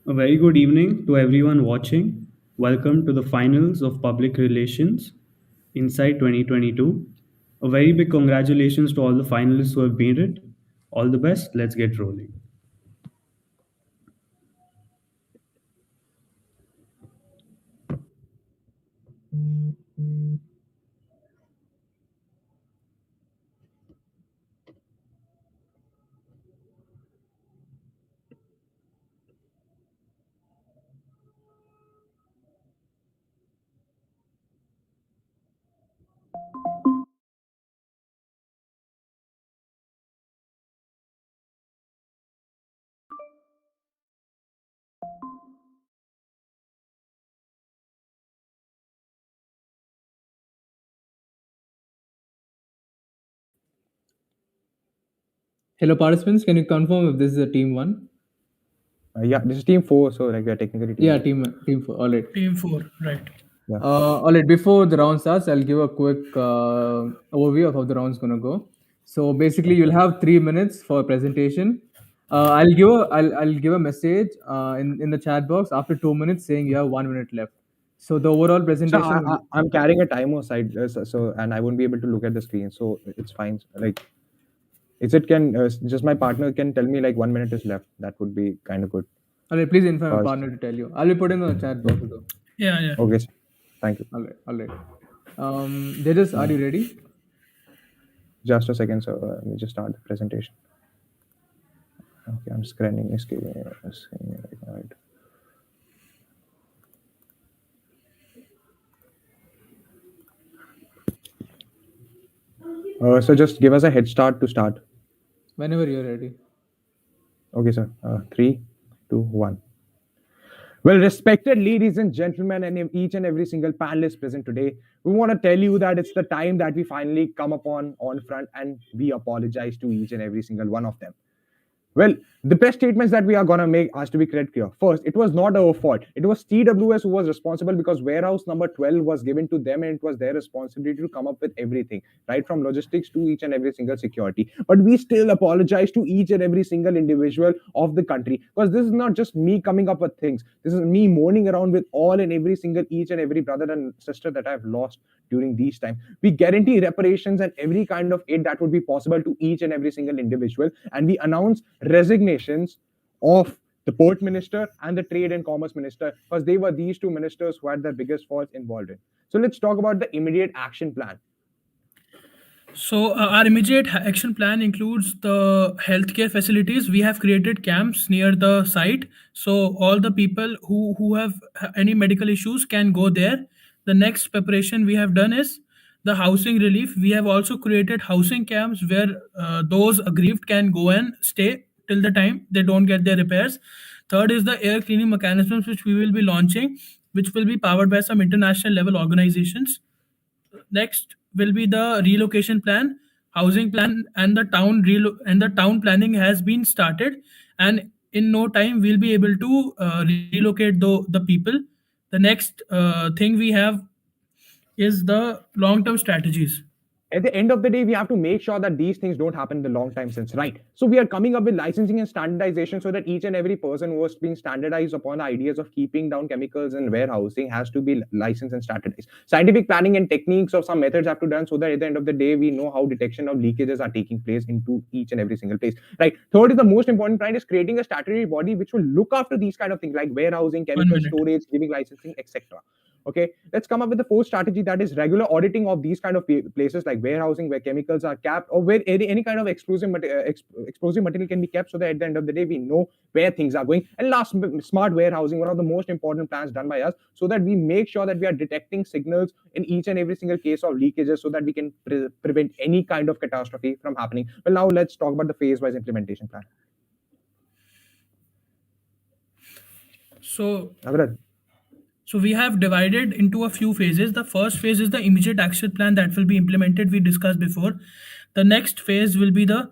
A very good evening to everyone watching. Welcome to the finals of Public Relations Inside 2022. A very big congratulations to all the finalists who have made it. All the best. Let's get rolling. Hello, participants. Can you confirm if this is a team one? Yeah, this is team four, so like we are technically team Yeah, one. team four. All right. Team 4, right. Yeah. All right. Before the round starts, I'll give a quick overview of how the round's gonna go. So basically, you'll have 3 minutes for presentation. I'll give a message in the chat box after 2 minutes saying you have 1 minute left. So the overall So presentation will I'm carrying a timer side, so and I won't be able to look at the screen, so it's fine. Like, is it can just my partner can tell me like 1 minute is left. That would be kind of good. all right. Please inform your Cause partner to tell you. I'll be putting on the chat box though. Yeah, yeah. okay, sir. Thank you. All right. All right. Tejas, are you ready? Just a second, sir. Let me just start the presentation. Okay, I'm scanning. Right. So just give us a head start to start. Whenever you're ready. Okay, sir. 3, 2, 1. Well, respected ladies and gentlemen, and each and every single panelist present today, we want to tell you that it's the time that we finally come upon on front, and we apologize to each and every single one of them. Well, the best statements that we are gonna make has to be correct here. First, it was not our fault. It was TWS who was responsible because warehouse number 12 was given to them and it was their responsibility to come up with everything, right from logistics to each and every single security. But we still apologize to each and every single individual of the country because this is not just me coming up with things. This is me mourning around with all and every single each and every brother and sister that I've lost during these times. We guarantee reparations and every kind of aid that would be possible to each and every single individual, and we announce resignations of the port minister and the trade and commerce minister because they were these two ministers who had the biggest faults involved in. So let's talk about the immediate action plan. So our immediate action plan includes the healthcare facilities. We have created camps near the site, so all the people who have any medical issues can go there. The next preparation we have done is the housing relief. We have also created housing camps where those aggrieved can go and stay till the time they don't get their repairs. Third is the air cleaning mechanisms which we will be launching, which will be powered by some international level organizations. Next will be the relocation plan, housing plan, and the town planning has been started, and in no time we'll be able to relocate the people. The next thing we have is the long term strategies. At the end of the day, we have to make sure that these things don't happen in the long time since, right? So we are coming up with licensing and standardization so that each and every person who has been standardized upon the ideas of keeping down chemicals and warehousing has to be licensed and standardized. Scientific planning and techniques of some methods have to be done so that at the end of the day, we know how detection of leakages are taking place into each and every single place, right? Third is the most important point is creating a statutory body which will look after these kind of things like warehousing, chemical storage, giving licensing, etc. Okay, let's come up with the fourth strategy, that is regular auditing of these kind of places like warehousing where chemicals are capped or where any kind of explosive material can be kept, so that at the end of the day we know where things are going. And last, smart warehousing, one of the most important plans done by us, so that we make sure that we are detecting signals in each and every single case of leakages so that we can prevent any kind of catastrophe from happening. Well, now let's talk about the phase-wise implementation plan. So Navraj. So we have divided into a few phases. The first phase is the immediate action plan that will be implemented. We discussed before. The next phase will be the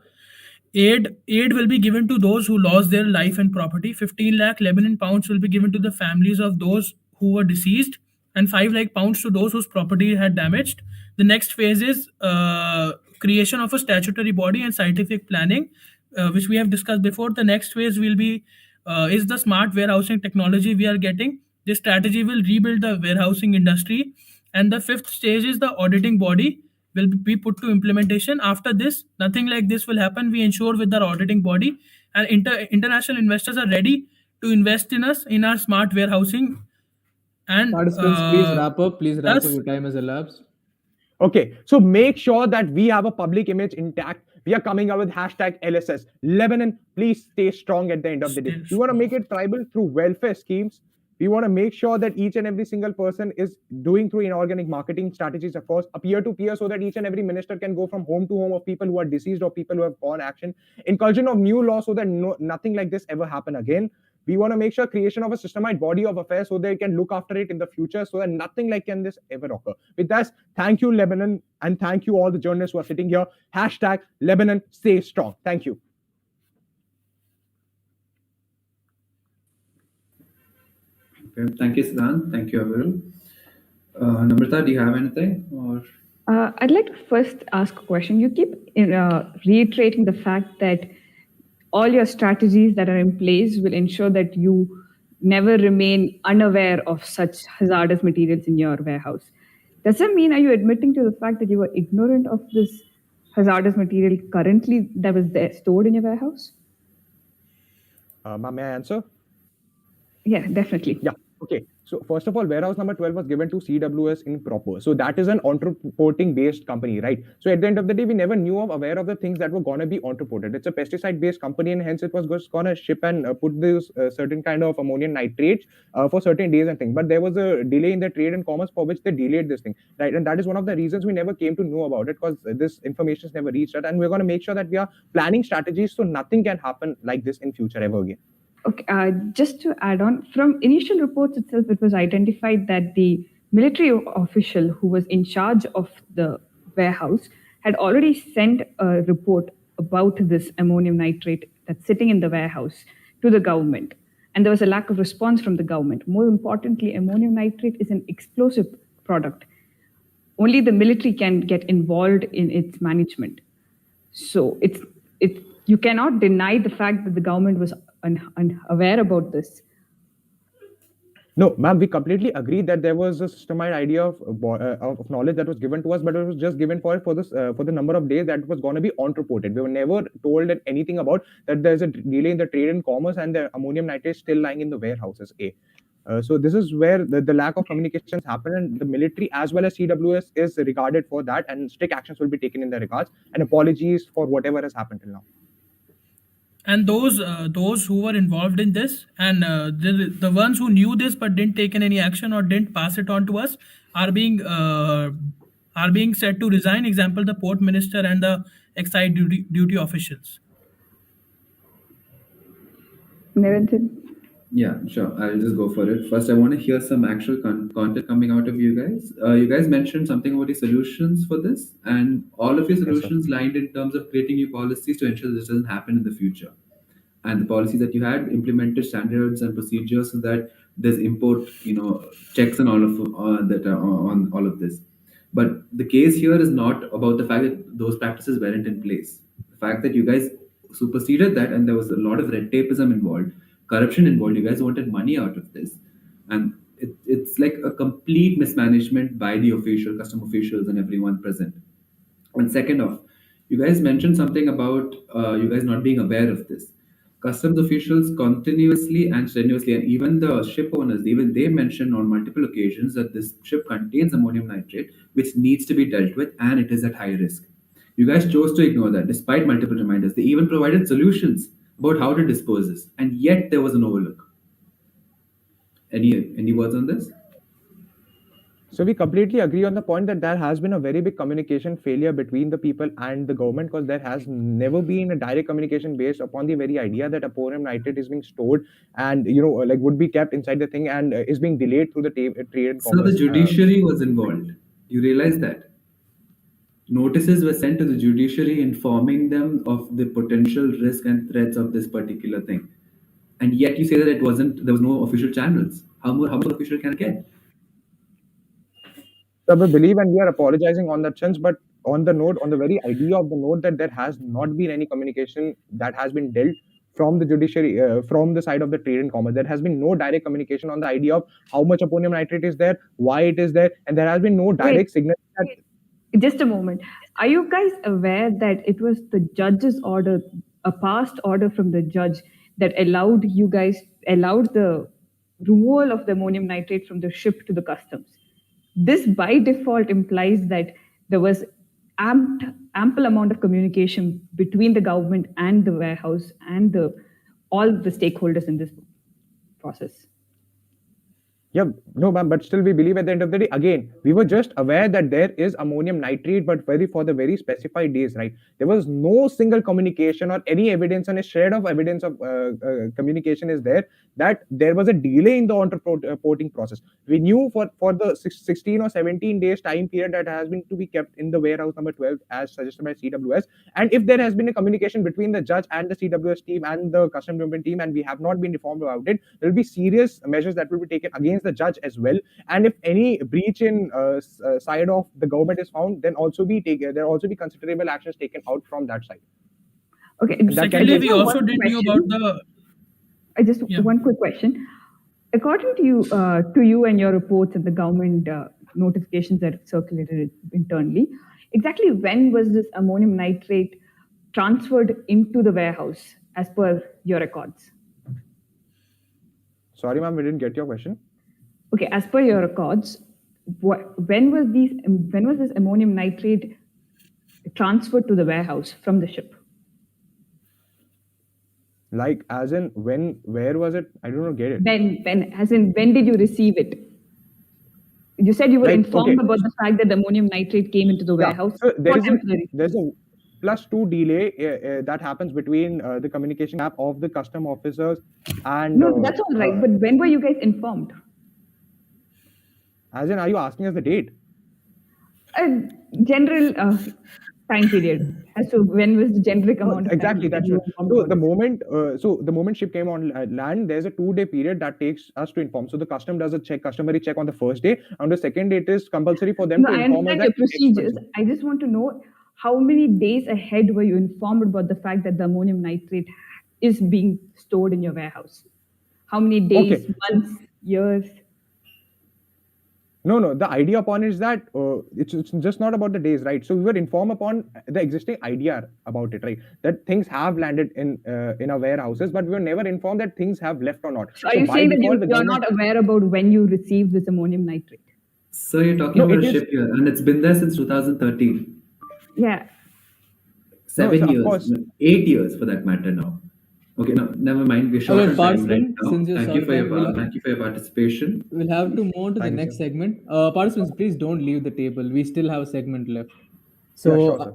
aid. Aid will be given to those who lost their life and property. 15 lakh Lebanon pounds will be given to the families of those who were deceased, and 5 lakh pounds to those whose property had damaged. The next phase is creation of a statutory body and scientific planning, which we have discussed before. The next phase will be is the smart warehousing technology we are getting. This strategy will rebuild the warehousing industry. And the fifth stage is the auditing body will be put to implementation. After this, nothing like this will happen. We ensure with our auditing body, and international investors are ready to invest in us in our smart warehousing. And Participants, please wrap up. Please wrap up. thus Your time has elapsed. Okay, so make sure that we have a public image intact. We are coming up with hashtag LSS. Lebanon, please stay strong at the end of the day. still We want to strong. make it tribal through welfare schemes. We want to make sure that each and every single person is doing through inorganic marketing strategies, of course, a peer to peer, so that each and every minister can go from home to home of people who are deceased or people who have gone action. Incursion of new law so that nothing like this ever happen again. We want to make sure creation of a systemized body of affairs so they can look after it in the future so that nothing like can this ever occur. With that, thank you, Lebanon, and thank you all the journalists who are sitting here. Hashtag Lebanon, stay strong. Thank you. Okay. Thank you, Siddhant. Thank you, Aviral. Namrata, do you have anything? Or I'd like to first ask a question. You keep reiterating the fact that all your strategies that are in place will ensure that you never remain unaware of such hazardous materials in your warehouse. Does that mean, are you admitting to the fact that you were ignorant of this hazardous material currently that was there, stored in your warehouse? May I answer? Yeah, definitely. Yeah. Okay. So first of all, warehouse number 12 was given to CWS in proper. So that is an entreporting based company, right? So at the end of the day, we never knew of aware of the things that were gonna be entreported. It's a pesticide based company, and hence it was just gonna ship and put this certain kind of ammonium nitrate for certain days and things. But there was a delay in the trade and commerce for which they delayed this thing, right? And that is one of the reasons we never came to know about it, because this information has never reached us. And we're gonna make sure that we are planning strategies so nothing can happen like this in future ever again. Okay, just to add on, from initial reports itself, it was identified that the military official who was in charge of the warehouse had already sent a report about this ammonium nitrate that's sitting in the warehouse to the government. And there was a lack of response from the government. More importantly, ammonium nitrate is an explosive product. Only the military can get involved in its management. So it's you cannot deny the fact that the government was unaware about this. No, ma'am, we completely agree that there was a systemized idea of knowledge that was given to us, but it was just given for this for the number of days that it was going to be entreported. We were never told anything about that there's a delay in the trade and commerce and the ammonium nitrate still lying in the warehouses. So this is where the lack of communications happen, and the military as well as CWS is regarded for that, and strict actions will be taken in the regards. And apologies for whatever has happened till now. And those who were involved in this, and the ones who knew this but didn't take any action or didn't pass it on to us, are being said to resign. Example, the port minister and the excise duty officials. Niranjan? yeah, sure. I'll just go for it. First, I want to hear some actual content coming out of you guys. You guys mentioned something about the solutions for this, and all of your Yes, sir. solutions lined in terms of creating new policies to ensure this doesn't happen in the future. And the policies that you had implemented standards and procedures so that there's import, checks and all of that are on all of this. But the case here is not about the fact that those practices weren't in place. The fact that you guys superseded that and there was a lot of red tapeism involved, corruption involved. You guys wanted money out of this, and it's like a complete mismanagement by the official, custom officials, and everyone present. And second off, you guys mentioned something about you guys not being aware of this. Customs officials continuously and strenuously, and even the ship owners, even they mentioned on multiple occasions that this ship contains ammonium nitrate, which needs to be dealt with, and it is at high risk. You guys chose to ignore that despite multiple reminders. They even provided solutions about how to dispose this, and yet there was an overlook. Any words on this? So we completely agree on the point that there has been a very big communication failure between the people and the government, because there has never been a direct communication based upon the very idea that ammonium nitrate is being stored and like would be kept inside the thing and is being delayed through the trade and So the commerce. judiciary was involved. You realize that? Notices were sent to the judiciary informing them of the potential risk and threats of this particular thing. And yet you say that there was no official channels. How much official can it get? So we believe and we are apologizing on that sense, but on the very idea of the note that there has not been any communication that has been dealt from the judiciary, from the side of the trade and commerce. There has been no direct communication on the idea of how much ammonium nitrate is there, why it is there, and there has been no Wait, direct signal that. just a moment. Are you guys aware that it was the judge's order, a past order from the judge, that allowed the removal of the ammonium nitrate from the ship to the customs? This by default implies that there was ample amount of communication between the government and the warehouse and all the stakeholders in this process. Yeah, no, ma'am, but still we believe at the end of the day, again, we were just aware that there is ammonium nitrate, but very for the very specified days, right? There was no single communication or any evidence, and a shred of evidence of communication is there that there was a delay in the porting process. We knew for the 16 or 17 days time period that has been to be kept in the warehouse number 12 as suggested by CWS. And if there has been a communication between the judge and the CWS team and the custom movement team, and we have not been informed about it, there will be serious measures that will be taken against the judge as well. And if any breach in side of the government is found, then also be taken. There also be considerable actions taken out from that side. Okay. And that can Secondly, be we also didn't know about the. I just Yeah. one quick question. According to you and your reports and the government notifications that circulated internally, exactly when was this ammonium nitrate transferred into the warehouse as per your records? Sorry, ma'am, we didn't get your question. Okay, as per your records, when was this ammonium nitrate transferred to the warehouse from the ship? Like, as in when, where was it? I don't know, get it. When did you receive it? You said you were Like, informed okay. about the fact that the ammonium nitrate came into the Yeah, warehouse. so Temporary. there's a +2 delay that happens between the communication gap of the custom officers and. No, that's all right. But when were you guys informed? As in, are you asking us the date? A general time period as to when was the generic amount of Exactly, time that's you right. were informed So about the moment ship came on land, there's a 2-day period that takes us to inform. So the custom does a customary check on the first day. On the second day, it is compulsory for them No, to I inform us understand that your it takes procedures. place. I just want to know how many days ahead were you informed about the fact that the ammonium nitrate is being stored in your warehouse? How many days, Okay. months, years? No. The idea upon it is that it's just not about the days, right? So we were informed upon the existing idea about it, right? That things have landed in our warehouses, but we were never informed that things have left or not. So are you by saying that default, the you're government. not aware about when you received this ammonium nitrate? So you're talking No, about it a is. ship here, and it's been there since 2013. Yeah. 7 so of years, course. 8 years for that matter now. Okay, no, never mind. We're short Alright, on time right participant, now. since you're Thank you short for your time, thank you for your participation. we'll have to move on to the Thank you, next sir. segment. Participants, please don't leave the table. We still have a segment left. Yeah, So sure, sir.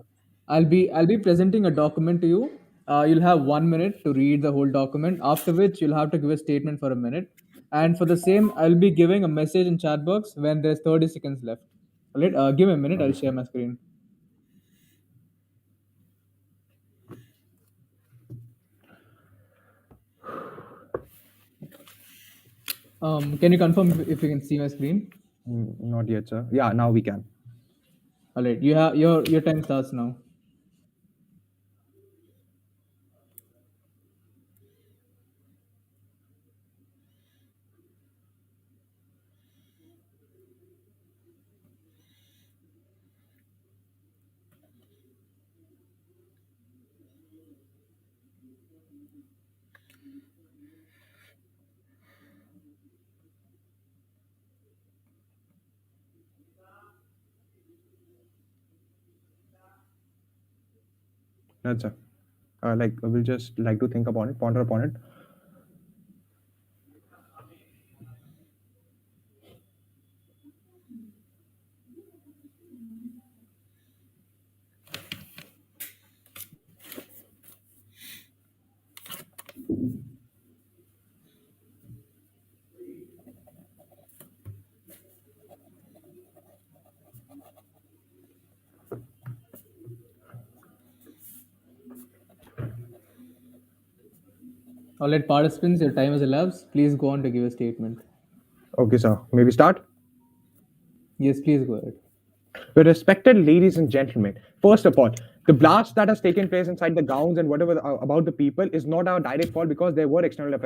I'll be presenting a document to you. You'll have 1 minute to read the whole document. After which you'll have to give a statement for a minute. And for the same, I'll be giving a message in chat box when there's 30 seconds left. Alright, give me a minute. I'll share my screen. Can you confirm if you can see my screen? Not yet, sir. Yeah, now we can. Alright, you have your time starts now. That's sir. Like we'll just like to think upon it, ponder upon it. Alright, participants, your time has elapsed. Please go on to give a statement. Okay, sir. Maybe start. Yes, please go ahead. Well, respected ladies and gentlemen, first of all, the blast that has taken place inside the grounds and whatever about the people is not our direct fault because there were external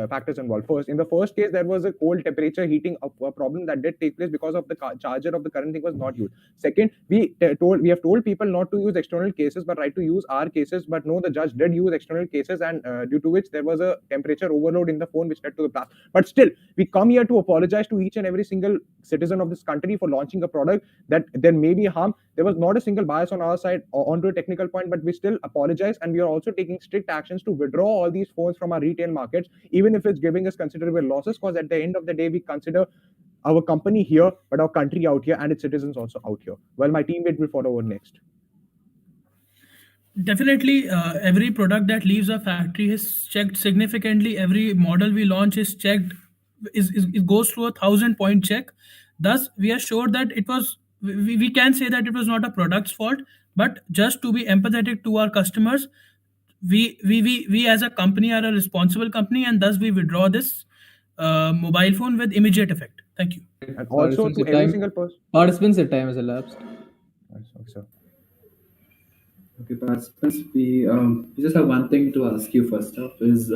factors involved. First, in the first case, there was a cold temperature heating up a problem that did take place because of the charger of the current thing was not used. Second, we have told people not to use external cases but right to use our cases. But no, the judge did use external cases, and due to which there was a temperature overload in the phone which led to the blast. But still, we come here to apologize to each and every single citizen of this country for launching a product that there may be harm. There was not a single bias on our side onto a technical point, but we still apologize, and we are also taking strict actions to withdraw all these phones from our retail markets, even if it's giving us considerable losses. Because at the end of the day, we consider our company here, but our country out here, and its citizens also out here. Well, my teammate will follow over next. Definitely, every product that leaves a factory is checked significantly. Every model we launch is checked, it goes through 1,000 point check. Thus, we are sure that it was. We can say that it was not a product's fault, but just to be empathetic to our customers, we as a company are a responsible company, and thus we withdraw this mobile phone with immediate effect. Thank you. And also to every single person. Participants, your time has elapsed. Okay, sir. Okay, participants, we just have one thing to ask you first off is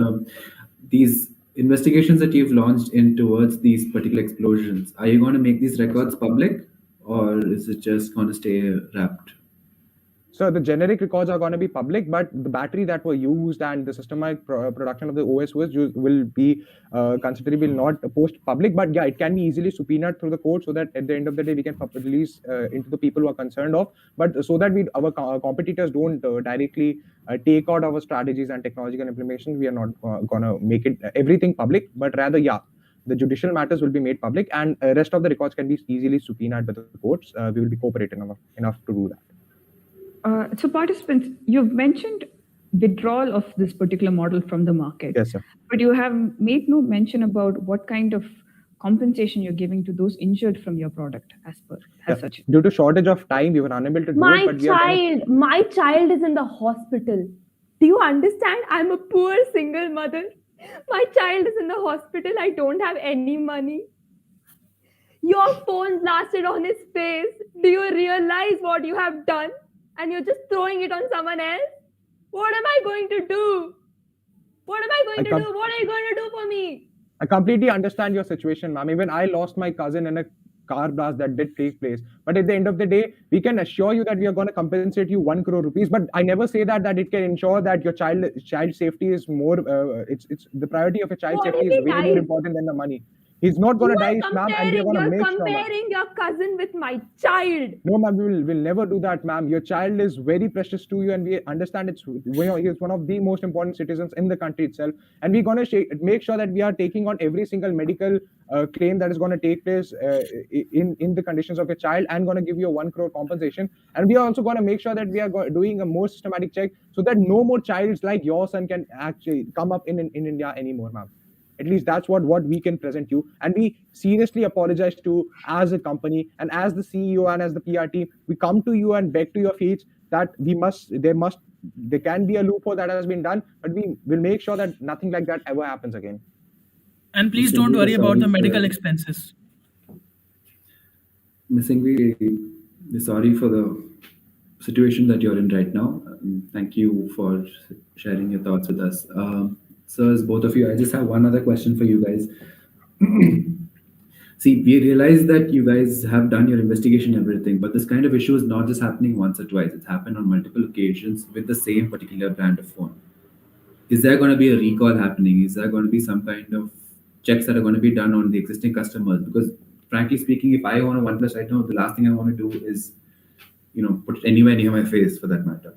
these investigations that you've launched in towards these particular explosions, are you going to make these records public or is it just going to stay wrapped? So the generic records are going to be public, but the battery that were used and the systematic production of the OS will be considerably not post public. But yeah, it can be easily subpoenaed through the court, so that at the end of the day we can release into the people who are concerned of. But so that our competitors don't directly take out our strategies and technological implementation, we are not gonna make it everything public. But rather, yeah, the judicial matters will be made public, and rest of the records can be easily subpoenaed by the courts. We will be cooperative enough to do that. So participants, you've mentioned withdrawal of this particular model from the market. Yes, sir. But you have made no mention about what kind of compensation you're giving to those injured from your product as such. Due to shortage of time, we were unable to do My it. But my child is in the hospital. Do you understand? I'm a poor single mother. My child is in the hospital. I don't have any money. Your phone blasted on his face. Do you realize what you have done? And you're just throwing it on someone else? What am I going to do? What am I going to do? What are you going to do for me? I completely understand your situation, ma'am. Even I lost my cousin in a car blast that did take place. But at the end of the day, we can assure you that we are going to compensate you 1 crore rupees. But I never say that it can ensure that your child safety is more. It's the priority of your child safety is way more important than the money. He's not going to die, ma'am, and we're going to make sure. You're comparing your cousin with my child. No, ma'am, we'll never do that, ma'am. Your child is very precious to you, and we understand he's one of the most important citizens in the country itself. And we're going to make sure that we are taking on every single medical claim that is going to take place in the conditions of your child, and going to give you a 1 crore compensation. And we are also going to make sure that we are doing a more systematic check so that no more childs like your son can actually come up in India anymore, ma'am. At least that's what we can present you. And we seriously apologize to as a company and as the CEO and as the PR team. We come to you and beg to your feet that there can be a loophole that has been done, but we will make sure that nothing like that ever happens again. And please don't worry about the medical expenses. Ms. Singhvi, we're sorry for the situation that you're in right now. Thank you for sharing your thoughts with us. Sirs, both of you, I just have one other question for you guys. See, we realize that you guys have done your investigation and everything, but this kind of issue is not just happening once or twice. It's happened on multiple occasions with the same particular brand of phone. Is there going to be a recall happening? Is there going to be some kind of checks that are going to be done on the existing customers? Because frankly speaking, if I own a OnePlus right now, the last thing I want to do is, put it anywhere near my face for that matter.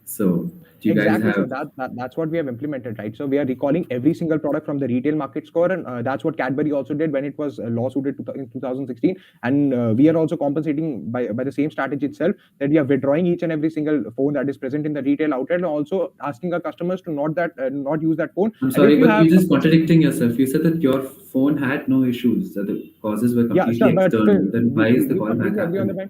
So you guys have... So that's what we have implemented, right? So we are recalling every single product from the retail market score, and that's what Cadbury also did when it was lawsuited in 2016. And we are also compensating by the same strategy itself, that we are withdrawing each and every single phone that is present in the retail outlet, and also asking our customers to not use that phone. I'm sorry, but you're just contradicting yourself. You said that your phone had no issues, that the causes were completely external. Then why is the call back happening?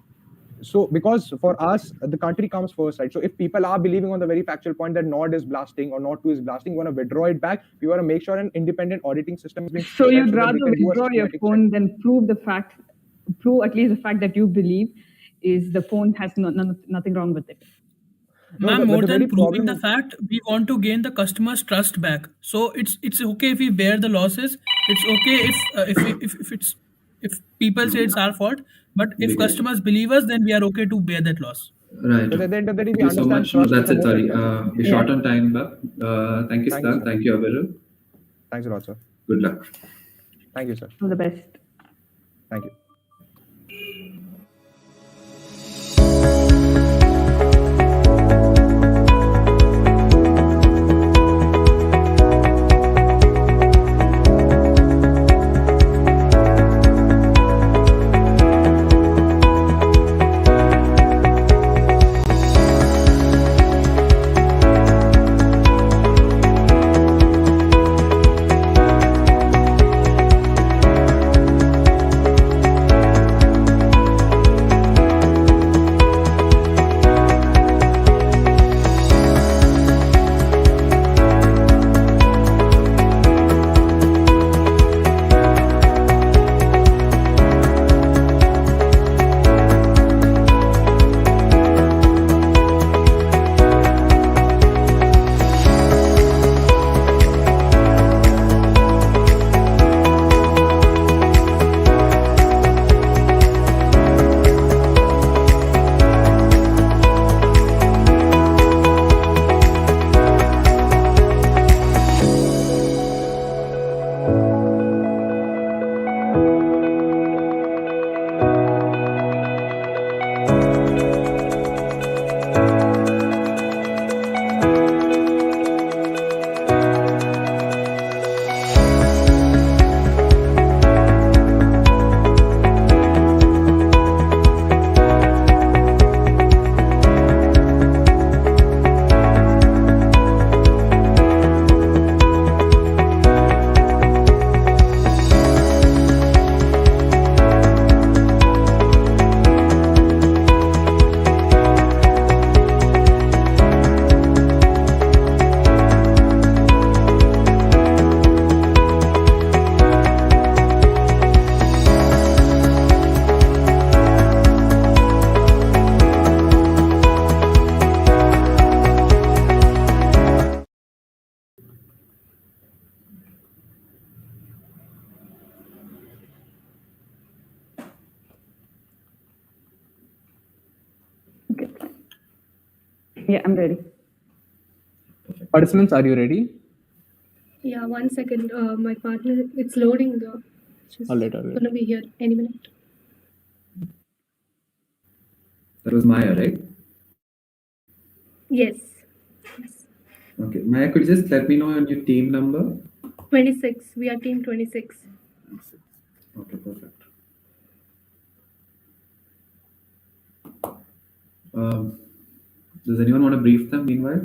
So because for us, the country comes first, right? So if people are believing on the very factual point that Nord is blasting or Nord 2 is blasting, we want to withdraw it back. We want to make sure an independent auditing system is being... So you'd rather withdraw your phone than prove at least the fact that you believe is the phone has nothing wrong with it. No, Ma'am, but more the than very proving problem the is, fact, we want to gain the customer's trust back. So it's okay if we bear the losses. It's okay if it's if people say it's our fault. But We if get it. customers believe us, then we are okay to bear that loss. Right. because at the end of the day, Thank we you so understand much. No, trust is that's the it. most Sorry. important. We're Yeah. short on time, but thank you, Thank you, Siddharth. sir. Thank you, Aviral. Thanks a lot, sir. Good luck. Thank you, sir. All the best. Thank you. Okay. Yeah, I'm ready. Participants, are you ready? Yeah, 1 second. My partner, it's loading. She's All right, all right. gonna be here any minute. That was Maya, right? Yes. Yes. Okay. Maya, could you just let me know on your team number? 26. We are team 26. Okay, perfect. Does anyone want to brief them meanwhile?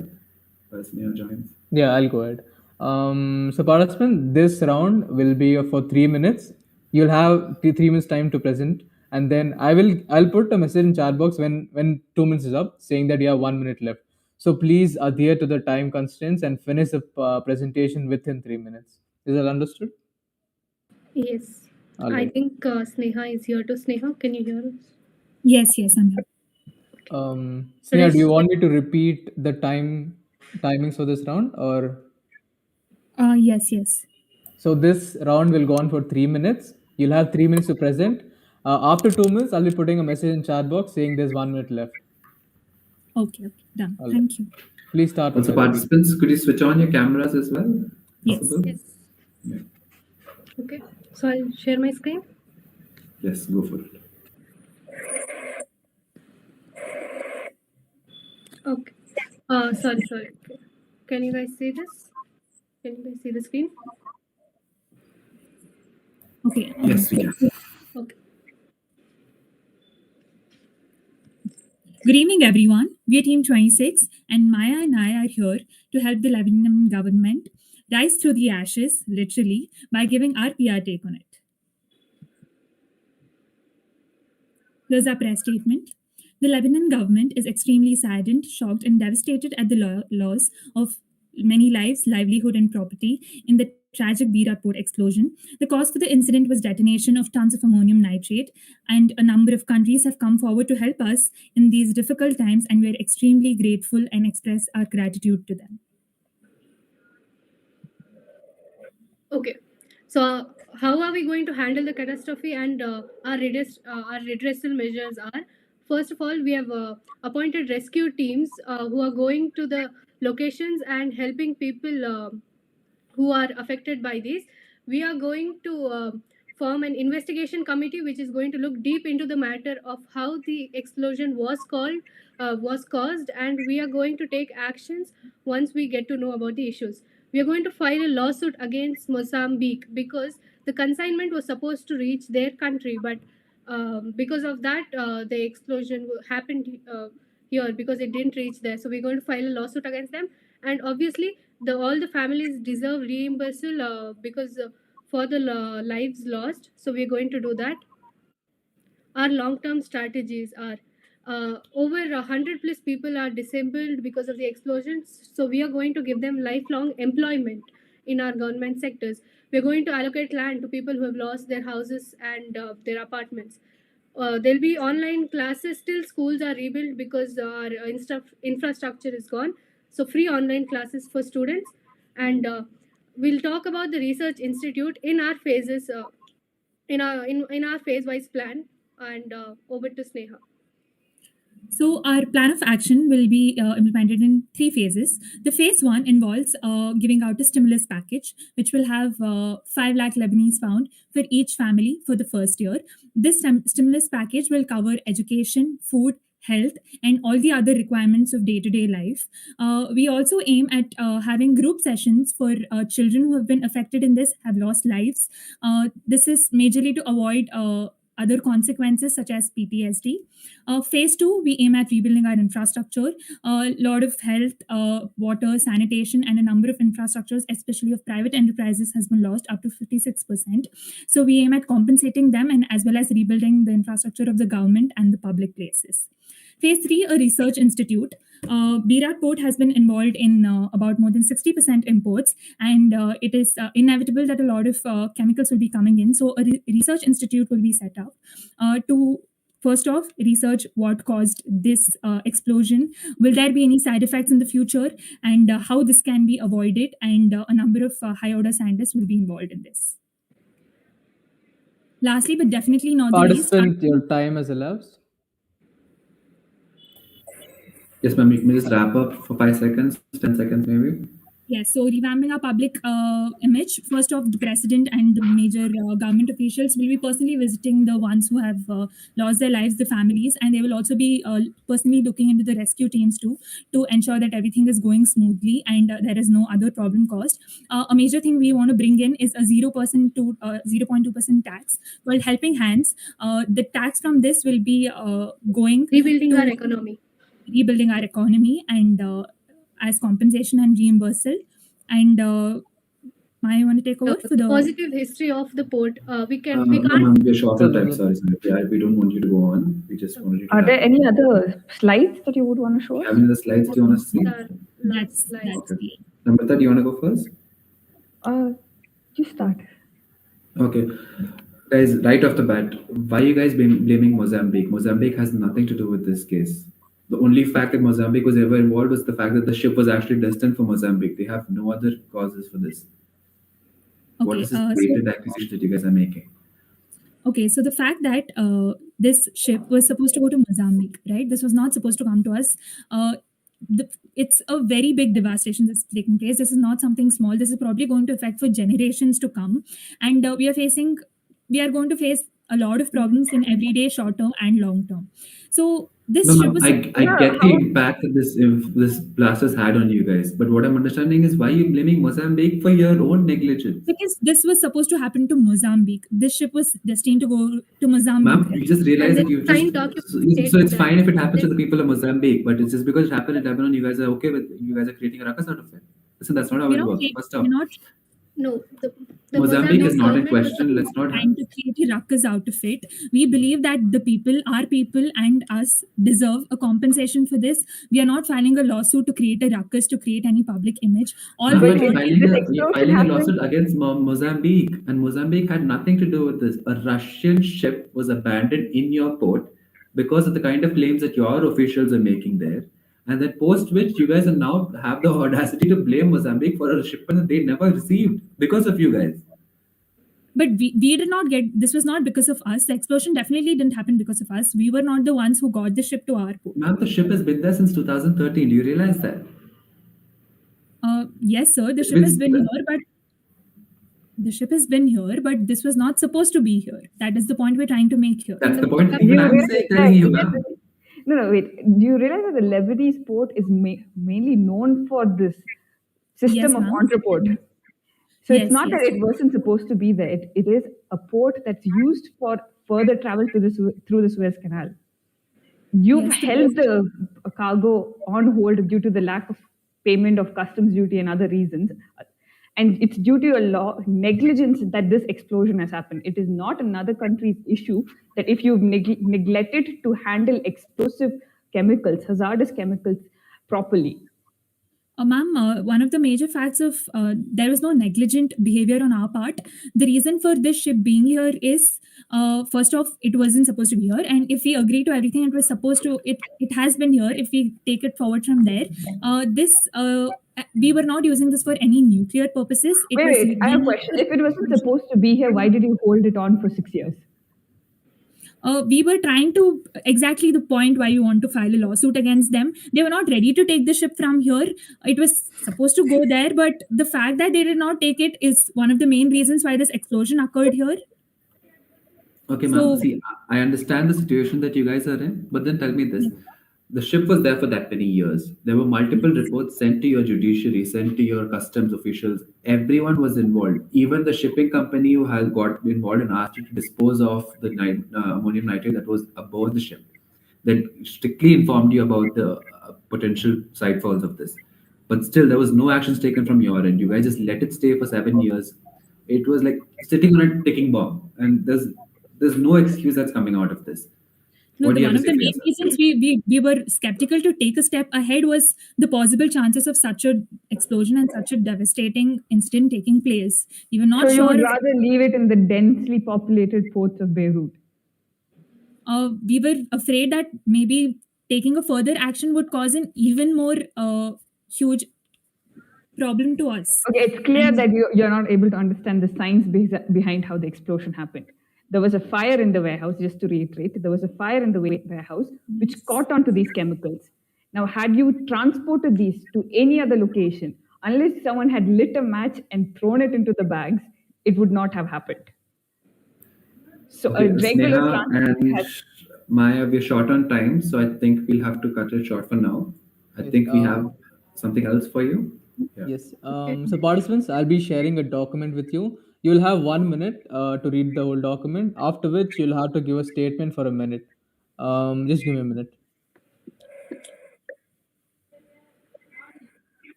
As Mia joins. Yeah, I'll go ahead. So participant, this round will be for 3 minutes. You'll have 3 minutes time to present, and then I'll put a message in chat box when 2 minutes is up, saying that you have 1 minute left. So please adhere to the time constraints and finish the presentation within 3 minutes. Is that understood? Yes. All I right. think Sneha is here to. Sneha, can you hear us? Yes, yes, I'm here. So Sneha, do you let's. want me to repeat the timings for this round, or? Yes, yes. So this round will go on for 3 minutes. You'll have 3 minutes to present. After 2 minutes, I'll be putting a message in chat box saying there's 1 minute left. Okay, okay, done. All right. Thank you. Please start when Also, you're ready. participants, could you switch on your cameras as well? Yes. Possible? Yes. Yeah. Okay. So I'll share my screen. Yes, go for it. Okay. Sorry. Can you guys see this? Can you guys see the screen? Okay. Yes, we can. Okay. Good evening, everyone. We are Team 26, and Maya and I are here to help the Lebanon government rise through the ashes, literally, by giving our PR take on it. Here's our press statement. The Lebanon government is extremely saddened, shocked, and devastated at the loss of many lives, livelihood, and property in the tragic Berat port explosion. The cause for the incident was detonation of tons of ammonium nitrate, and a number of countries have come forward to help us in these difficult times, and we are extremely grateful and express our gratitude to them. Okay. So, how are we going to handle the catastrophe, and our redressal measures are, first of all, we have appointed rescue teams who are going to the locations and helping people who are affected by this. We are going to form an investigation committee which is going to look deep into the matter of how the explosion was caused, and we are going to take actions once we get to know about the issues. We are going to file a lawsuit against Mozambique because the consignment was supposed to reach their country, but because of that, the explosion happened here because it didn't reach there. So we're going to file a lawsuit against them, and obviously, all the families deserve reimbursement because for the lives lost. So we're going to do that. Our long-term strategies are over 100 plus people are disabled because of the explosions. So we are going to give them lifelong employment in our government sectors. We're going to allocate land to people who have lost their houses and their apartments. There'll be online classes till schools are rebuilt because our infrastructure is gone. So free online classes for students, and we'll talk about the research institute in our phases, in our phase-wise plan. And over to Sneha. So, our plan of action will be implemented in 3 phases. The phase 1 involves giving out a stimulus package, which will have 5 lakh Lebanese pound for each family for the first year. This stimulus package will cover education, food, health, and all the other requirements of day to day life. We also aim at having group sessions for children who have been affected in this, have lost lives. This is majorly to avoid other consequences such as PTSD. Phase 2, we aim at rebuilding our infrastructure. A lot of health, water, sanitation, and a number of infrastructures, especially of private enterprises, has been lost up to 56%. So we aim at compensating them and as well as rebuilding the infrastructure of the government and the public places. Phase 3, a research institute. Berat Port has been involved in about more than 60% imports, and it is inevitable that a lot of chemicals will be coming in. So, a research institute will be set up to first off research what caused this explosion. Will there be any side effects in the future, and how this can be avoided? And a number of high order scientists will be involved in this. Lastly, but definitely not the least, Participant, your time has elapsed. Yes, ma'am. You can just wrap up for 5 seconds, 10 seconds, maybe. yes, so revamping our public image. First off, the president and the major government officials will be personally visiting the ones who have lost their lives, the families, and they will also be personally looking into the rescue teams too, to ensure that everything is going smoothly and there is no other problem caused. A major thing we want to bring in is a 0% to 0.2% tax. While helping hands, the tax from this will be going Rebuilding to our economy. rebuilding our economy and as compensation and reimbursal. And I want to take over for the positive history of the port. We No, can't. ma'am, we are short on time. Sorry. We don't want you to go on. We just wanted you to. Are wrap there up. any other slides that you would want to show us? Have any other slides do you want to see? that's Okay. Namrata, do you want to go first? You start. Okay. Guys, right off the bat, why are you guys blaming Mozambique? Mozambique has nothing to do with this case. The only fact that Mozambique was ever involved was the fact that the ship was actually destined for Mozambique. They have no other causes for this. What okay. is this blatant accusation that you guys are making? Okay, so the fact that this ship was supposed to go to Mozambique, right? This was not supposed to come to us. It's a very big devastation that's taking place. This is not something small. This is probably going to affect for generations to come, and we are going to face a lot of problems in everyday, short term, and long term. So this No, ship ma'am, was I get the impact that this blast has had on you guys, but what I'm understanding is why you're blaming Mozambique for your own negligence. because this was supposed to happen to Mozambique. This ship was destined to go to Mozambique. Ma'am, you just realized that you've signed just document so it's that- fine if it happens to the people of Mozambique, but it's just because it happened in Lebanon, you guys are okay with you guys are creating a ruckus out of it. Listen, that's not how We're it not, works. cre- First we're off, not No, the Mozambique is Mozambique not in government was question. Let's supposed not have. trying to create a ruckus out of it. We believe that the people, our people, and us deserve a compensation for this. We are not filing a lawsuit to create a ruckus, to create any public image. All Ma'am, we Wait, you're wait, want filing this a you're explosion filing a happened. lawsuit against Mozambique, and Mozambique had nothing to do with this. A Russian ship was abandoned in your port because of the kind of claims that your officials are making there, and then post which you guys are now have the audacity to blame Mozambique for a shipment that they never received because of you guys. but we did not get, this was not because of us. The explosion definitely didn't happen because of us. We were not the ones who got the ship to our port. Ma'am, the ship has been there since 2013. Do you realize that? Yes, sir, It's been the ship has been here, but this was not supposed to be here. That is the point we're trying to make here. that's the the point. Do Even you I'm realize, saying, yeah, telling you, yes, ma'am. no, no, wait. Do you realize that the Lebanese port is mainly known for this system Yes, of ma'am. entreport? So it's Yes, not that yes. it wasn't supposed to be there. It is a port that's used for further travel to through the Suez Canal. You've Yes, the held the cargo on hold due to the lack of payment of customs duty and other reasons. And it's due to your law negligence that this explosion has happened. It is not another country's issue that if you've neglected to handle explosive chemicals, hazardous chemicals properly. Ma'am, one of the major facts of there was no negligent behavior on our part. The reason for this ship being here is, first off, it wasn't supposed to be here, and if we agree to everything, it was supposed to. It has been here. If we take it forward from there, this we were not using this for any nuclear purposes. It Wait, was wait, I have a being question. If it wasn't supposed to be here, why did you hold it on for 6 years? we were trying to, exactly the point why you want to file a lawsuit against them. They were not ready to take the ship from here. It was supposed to go there, but the fact that they did not take it is one of the main reasons why this explosion occurred here. Okay, ma'am. So See, I understand the situation that you guys are in, but then tell me this. The ship was there for that many years. There were multiple reports sent to your judiciary, sent to your customs officials. Everyone was involved. Even the shipping company who has got involved and asked you to dispose of the ammonium nitrate that was aboard the ship, that strictly informed you about the potential side falls of this. But still, there was no actions taken from your end. You guys just let it stay for 7 years. It was like sitting on a ticking bomb, and there's no excuse that's coming out of this. no, What do you one have of to the say for main yourself? reasons we were skeptical to take a step ahead was the possible chances of such a explosion and such a devastating incident taking place. We were So not you sure would if rather leave it in the densely populated ports of Beirut. we were afraid that maybe taking a further action would cause an even more huge problem to us. Okay, it's clear And that you're not able to understand the science behind how the explosion happened. There was a fire in the warehouse, just to reiterate, there was a fire in the warehouse which caught onto these chemicals. Now, had you transported these to any other location, unless someone had lit a match and thrown it into the bags, it would not have happened. So a Okay, regular Sneha transport and has. Maya, we're short on time, so I think we'll have to cut it short for now. I Yes. think we have something else for you. Yeah. Yes. So participants, I'll be sharing a document with you. You'll have 1 minute to read the whole document. After which you'll have to give a statement for a minute. Just give me a minute.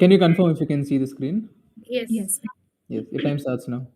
Can you confirm if you can see the screen? Yes. yes, Yes. Your time starts now.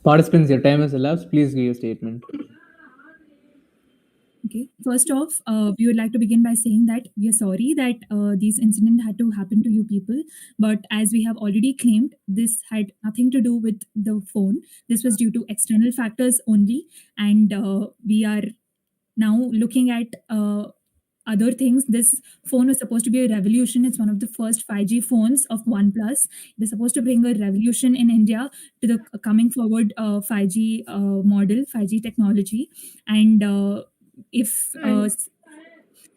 Participants, your time has elapsed. Please give your statement. Okay. First off, we would like to begin by saying that we are sorry that this incident had to happen to you people. But as we have already claimed, this had nothing to do with the phone. This was due to external factors only. And we are now looking at other things. This phone was supposed to be a revolution. It's one of the first 5G phones of OnePlus. It is supposed to bring a revolution in India to the coming forward 5G model, 5G technology. And if And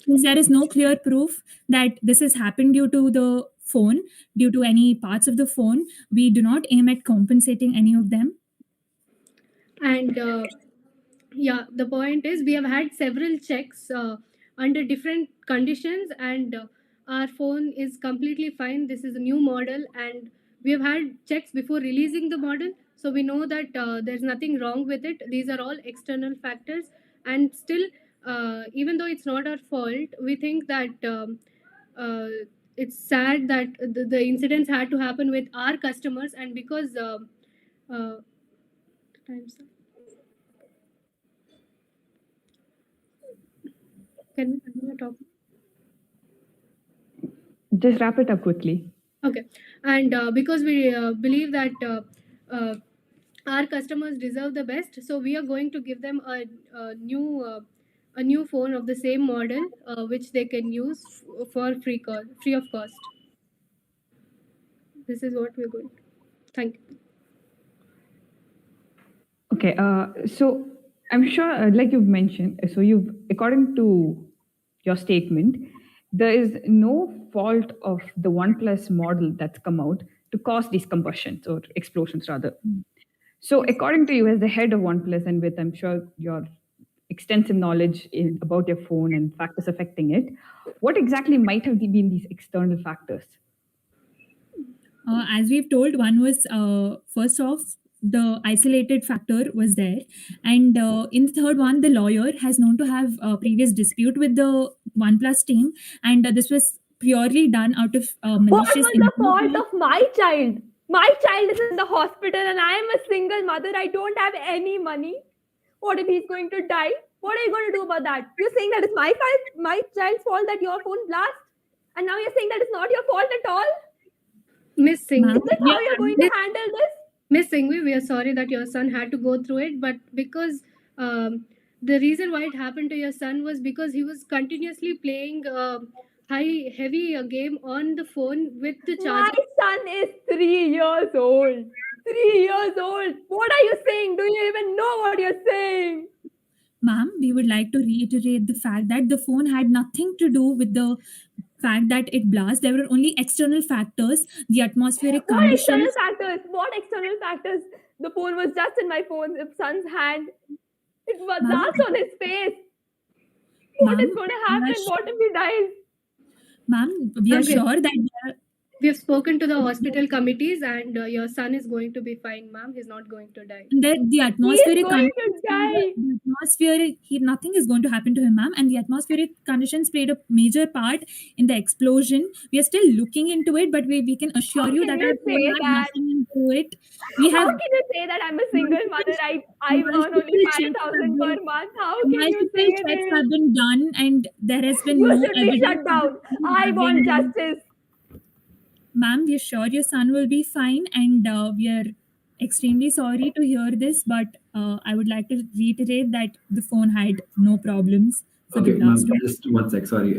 since there is no clear proof that this has happened due to the phone, due to any parts of the phone, we do not aim at compensating any of them. and yeah, the point is we have had several checks under different conditions, and our phone is completely fine. This is a new model, and we have had checks before releasing the model, so we know that there's nothing wrong with it. These are all external factors, and still, even though it's not our fault, we think that uh, it's sad that the incidents had to happen with our customers, and because uh, time's up. Can we continue talking? Just wrap it up quickly. Okay, and because we believe that uh, our customers deserve the best, so we are going to give them a new phone of the same model, which they can use for free of cost. This is what we're going to. Thank you. Okay, so I'm sure, like you've mentioned, so you've, according to your statement, there is no fault of the OnePlus model that's come out to cause these combustions or explosions, rather. So, according to you, as the head of OnePlus, and with, I'm sure, your extensive knowledge about your phone and factors affecting it, what exactly might have been these external factors? As we've told, one was first off, the isolated factor was there, and in the third one, the lawyer has known to have a previous dispute with the OnePlus team, and this was purely done out of What malicious was the fault intent. of my child? My child is in the hospital and I am a single mother. I don't have any money. What if he's going to die? What are you going to do about that? You're saying that it's my fault, my child's fault that your phone blast, and now you're saying that it's not your fault at all? Miss Ma'am, Singh, Is this how you're going to handle this? Miss Singhvi, we are sorry that your son had to go through it, but because the reason why it happened to your son was because he was continuously playing heavy game on the phone with the My charger. son is 3 years old. 3 years old. What are you saying? Do you even know what you're saying? Ma'am, we would like to reiterate the fact that the phone had nothing to do with the fact that it blast. There were only external factors, the atmospheric What external conditions. factors? What external factors? The phone was just in my son's hand. It was Ma'am, blast on his face. What is ma'am, going to we are happen? What if he dies? ma'am, we are Ma'am, sure that we have spoken to the hospital committees, and your son is going to be fine, ma'am. He's not going to die. the He is atmospheric going to conditions, die. the atmospheric, nothing is going to happen to him, ma'am. And the atmospheric conditions played a major part in the explosion. We are still looking into it, but we can assure How you can that you our phone say had that? nothing into it. We How have can you say that I'm a single mother? I earn only multiple checks have 5,000 per been month. How can you say multiple checks this? have been done, and there has been You no should be evidence shut of the down. phone I want having. justice. Ma'am, we are sure your son will be fine, and we are extremely sorry to hear this. But I would like to reiterate that the phone had no problems for the Okay, ma'am, blast of. just one sec. Sorry.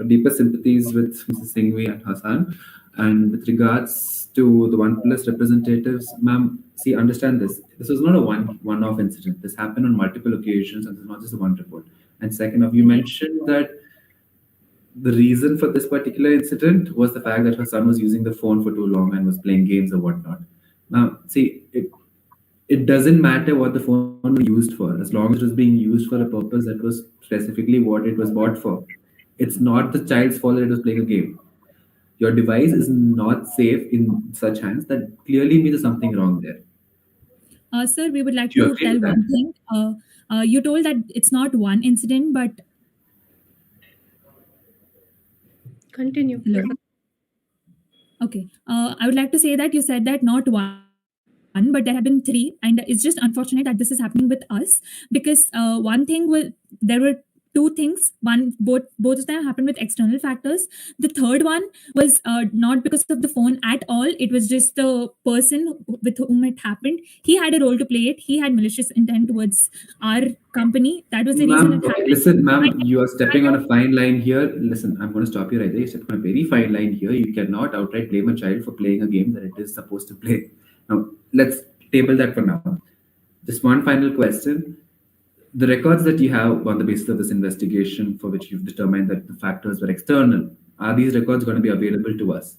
Deepest sympathies with Mrs. Singhvi and Hassan. And with regards to the OnePlus representatives, ma'am, see, understand this. This was not a one-off incident. This happened on multiple occasions, and this is not just a one report. And second off, you mentioned that the reason for this particular incident was the fact that her son was using the phone for too long and was playing games or whatnot. Now, see, it doesn't matter what the phone was used for, as long as it was being used for a purpose that was specifically what it was bought for. It's not the child's fault that it was playing a game. Your device is not safe in such hands. That clearly means there's something wrong there. Sir, we would like Do you to agree tell with one that? thing. You told that it's not one incident, but Continue. hello. Okay. I would like to say that you said that not one. one, but there have been three, and it's just unfortunate that this is happening with us because one thing will there were two things. One, both of them happened with external factors. The third one was not because of the phone at all. It was just the person with whom it happened. He had a role to play it. He had malicious intent towards our company. That was the reason Ma'am, it happened. listen, ma'am, you are stepping on a fine line here. Listen, I'm going to stop you right there. You're stepping on a very fine line here. You cannot outright blame a child for playing a game that it is supposed to play. Now, let's table that for now. Just one final question. The records that you have on the basis of this investigation, for which you've determined that the factors were external, are these records going to be available to us?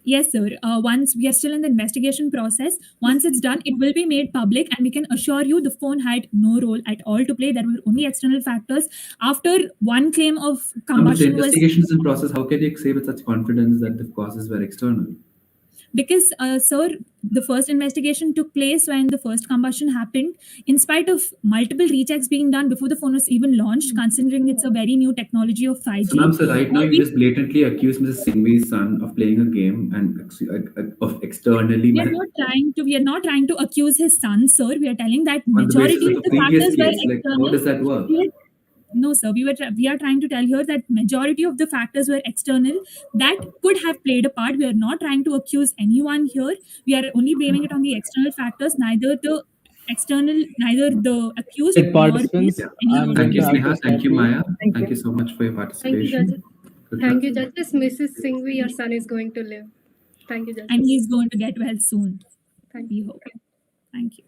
Yes, sir. Once we are still in the investigation process, once it's done, it will be made public, and we can assure you the phone had no role at all to play. There were only external factors. After one claim of But the combustion was investigation is in process. How can you say with such confidence that the causes were external? because, sir, the first investigation took place when the first combustion happened. In spite of multiple rechecks being done before the phone was even launched, considering it's a very new technology of 5G. So, ma'am, so right now you we- just blatantly accuse Mrs. Singhvi's son of playing a game and of externally. We are not trying to accuse his son, sir. We are telling that On the majority basis of of the the previous factors were case, like how external. does that work? No, sir. We are trying to tell here that majority of the factors were external that could have played a part. We are not trying to accuse anyone here. We are only blaming it on the external factors. Neither the accused Right, nor participants, any I'm Thank you, going to have Sneha. to Thank stop you, you. Maya. Thank Thank you. you so much for your Thank you, participation. judges. Good Thank you, luck. judges. Mrs. Singhvi, your son is going to live. Thank you, judges. and he's going to get well soon. Thank We you. hope. Thank you.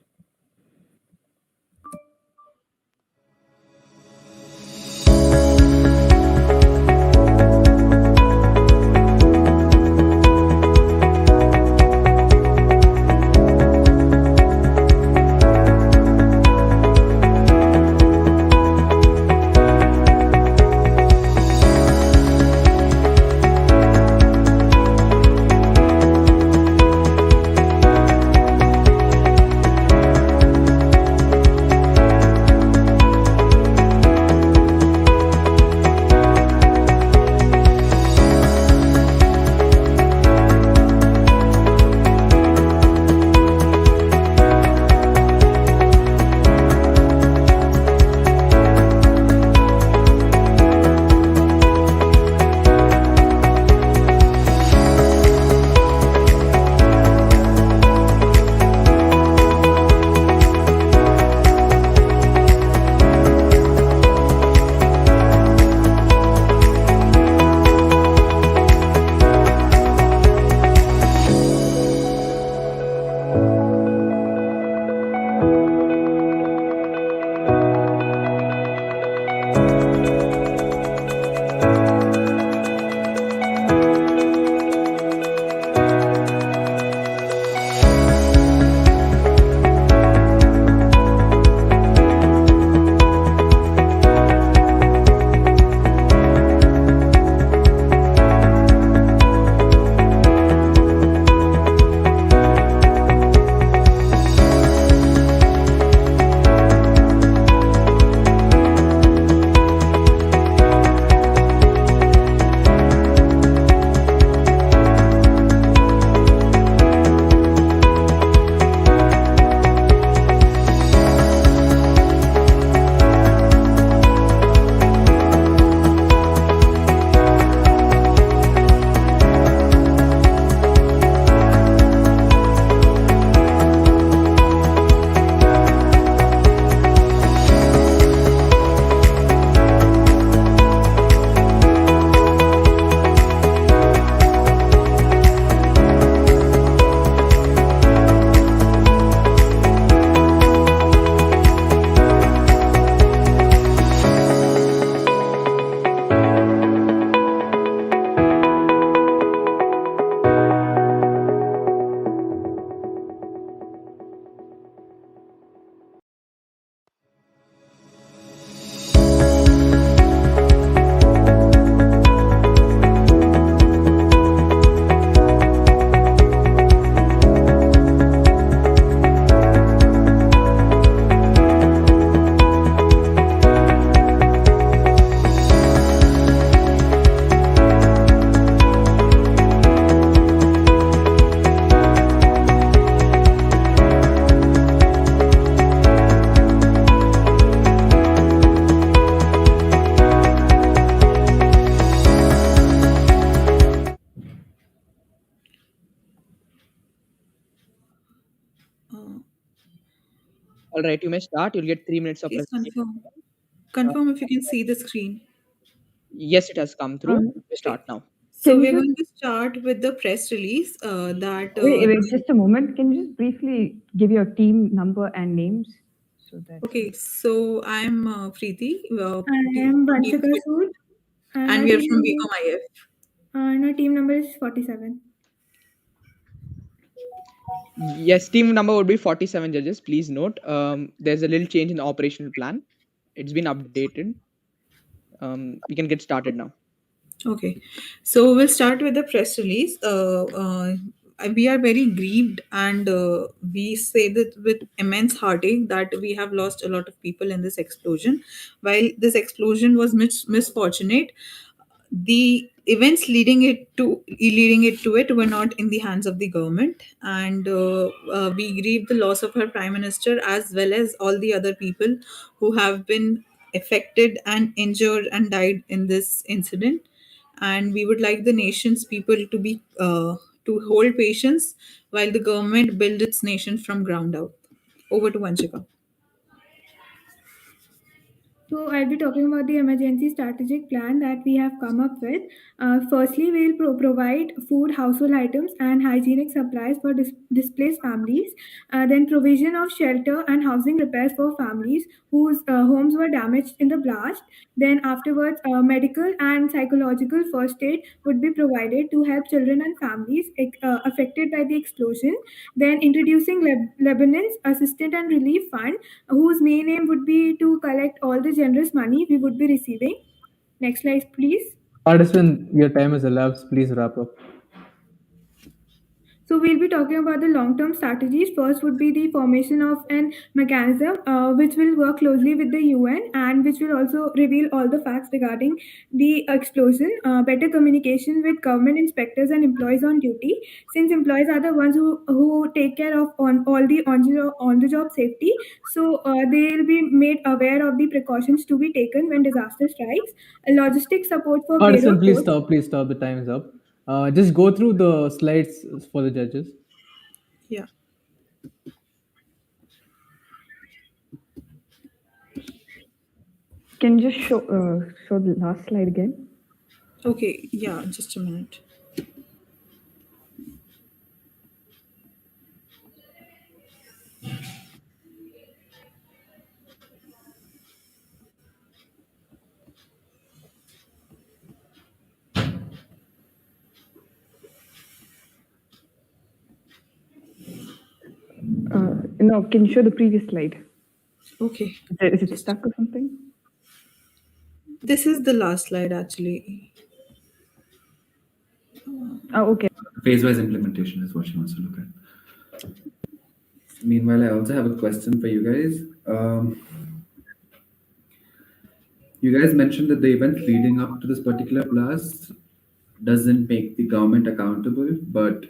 Uh, All right, you may start. You'll get 3 minutes of please presentation. confirm. Uh, Confirm if you can see the screen. yes, it has come through. We Okay. start now. So Can you we're just going to start with the press release that wait just a moment? Can you just briefly give your team number and names so that? okay, so I'm Preeti. I am Vanshika Sood, and And our we are team from number, BCom IF. and our team number is 47. Yes, team number would be 47 judges. Please note, there's a little change in the operational plan. It's been updated. We can get started now. Okay, so we'll start with the press release. We are very grieved and we say that with immense heartache that we have lost a lot of people in this explosion. While this explosion was misfortunate, the events leading it to it were not in the hands of the government, and we grieve the loss of our prime minister as well as all the other people who have been affected and injured and died in this incident. And we would like the nation's people to hold patience while the government builds its nation from ground up. Over to Vanchika. So I'll be talking about the emergency strategic plan that we have come up with. Firstly, we'll provide food, household items, and hygienic supplies for displaced families. Then provision of shelter and housing repairs for families whose homes were damaged in the blast. Then afterwards, medical and psychological first aid would be provided to help children and families affected by the explosion. Then introducing Lebanon's Assistance and Relief Fund, whose main aim would be to collect all the generous money we would be receiving. Next slide, please. Participant, your time is elapsed. Please wrap up. So we'll be talking about the long-term strategies. First would be the formation of an mechanism which will work closely with the UN and which will also reveal all the facts regarding the explosion. Better communication with government inspectors and employees on duty, since employees are the ones who take care of all the on the job safety. So they'll be made aware of the precautions to be taken when disaster strikes. Logistic support for payroll Participant, please codes. stop. Please stop. The time is up. Just go through the slides for the judges. Yeah. Can you just show the last slide again? Okay. Yeah. Just a minute. No, can you show the previous slide? Okay. Is it stuck or something? This is the last slide actually. Oh, okay. Phase-wise implementation is what she wants to look at. Meanwhile, I also have a question for you guys. You guys mentioned that the event leading up to this particular blast doesn't make the government accountable, but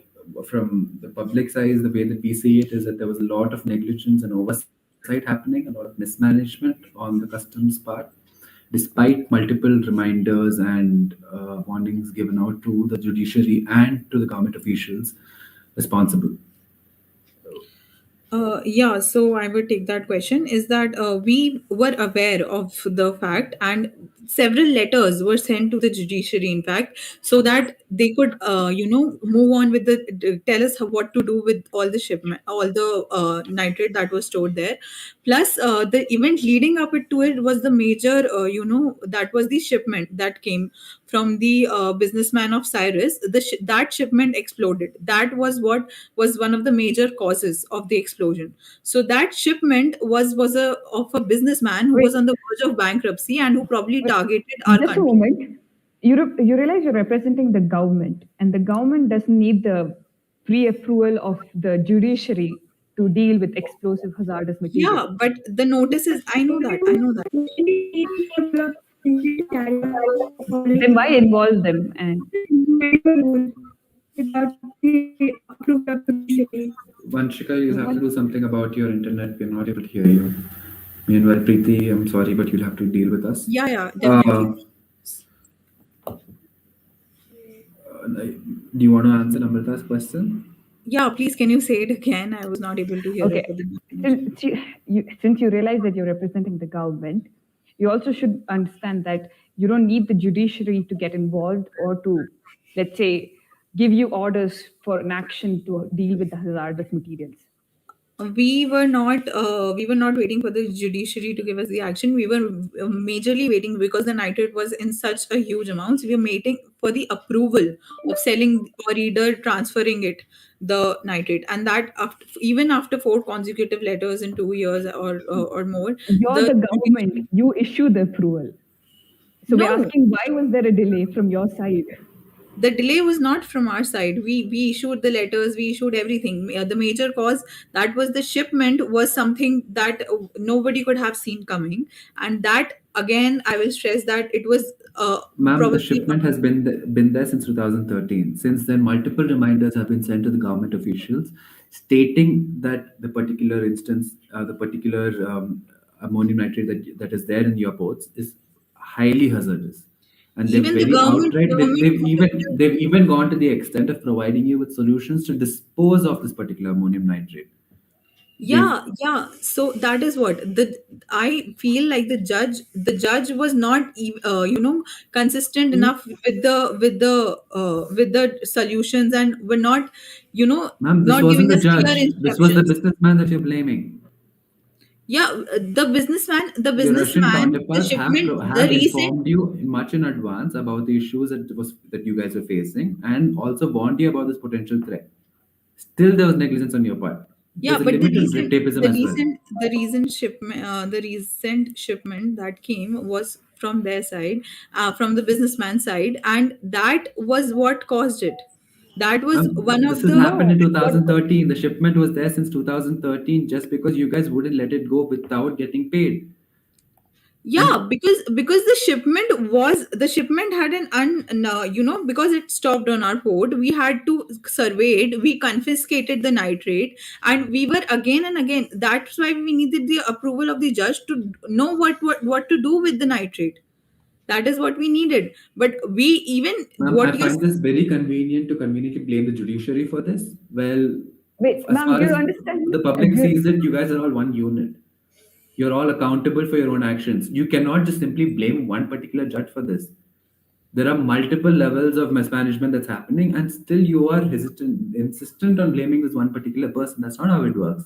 from the public side, the way that we see it is that there was a lot of negligence and oversight happening, a lot of mismanagement on the customs part, despite multiple reminders and warnings given out to the judiciary and to the government officials responsible. Yeah, so I would take that question. Is that we were aware of the fact, and several letters were sent to the judiciary, in fact, so that they could, move on with tell us what to do with all the shipment, all the nitrate that was stored there. Plus, the event leading up to it was the major, that was the shipment that came from the businessman of Cyrus. That shipment exploded. That was what was one of the major causes of the explosion. So that shipment was a of a businessman who Wait, was on the verge of bankruptcy and who probably wait, targeted our just a country. moment. You realize you're representing the government, and the government doesn't need the pre-approval of the judiciary to deal with explosive hazardous material. Yeah, but the notice is, I know that, I know that. Then why involve them? And Without the approval of the judiciary. Vanshika, you have to do something about your internet. We're not able to hear you. Meanwhile, Preeti, I'm sorry, but you'll have to deal with us. Yeah, definitely. Do you want to answer Namrata's question? Yeah, please, can you say it again? I was not able to hear it Okay. with the notification. Since you realize that you're representing the government, you also should understand that you don't need the judiciary to get involved or to, let's say, give you orders for an action to deal with the hazardous materials. We were not waiting for the judiciary to give us the action. We were majorly waiting because the nitrate was in such a huge amounts. We were waiting for the approval of selling or either transferring it, the nitrate, and that after, even after four consecutive letters in 2 years or more, You're the the government. judiciary. You issue the approval. So we're No, asking, why was there a delay from your side? the delay was not from our side. We issued the letters, we issued everything. The major cause, that was the shipment was something that nobody could have seen coming, and that again I will stress that it was Ma'am, the probably shipment has been there since 2013. Since then, multiple reminders have been sent to the government officials stating that the particular instance, the particular ammonium nitrate that is there in your ports is highly hazardous, and they've even the very government outright government officials. they've even gone to the extent of providing you with solutions to dispose of this particular ammonium nitrate. They've Yeah, yeah. So that is what the I feel like the judge was not consistent enough with the solutions, and were not Ma'am, this not giving wasn't the us clear judge. This was the instructions. businessman that you're blaming. Yeah, the Your Russian businessman, the counterparts shipment, the have recent. informed you much in advance about the issues that you guys were facing, and also warned you about this potential threat. Still, there was negligence on your part. Yeah, There's a but limit to red tapeism as well. the recent shipment that came was from their side, from the businessman side, and that was what caused it. That was one This of has the. happened in What 2013. The shipment was there since 2013, just because you guys wouldn't let it go without getting paid. And Yeah, because the shipment had an because it stopped on our port, we had to survey it, we confiscated the nitrate, and we were again and again, that's why we needed the approval of the judge to know what to do with the nitrate. That is what we needed. But we even ma'am, I what you find this very convenient to conveniently blame the judiciary for this. Well, Wait, as ma'am, far do you as understand? the public sees it, you guys are all one unit. You're all accountable for your own actions. You cannot just simply blame one particular judge for this. There are multiple levels of mismanagement that's happening, and still you are insistent on blaming this one particular person. That's not how it works.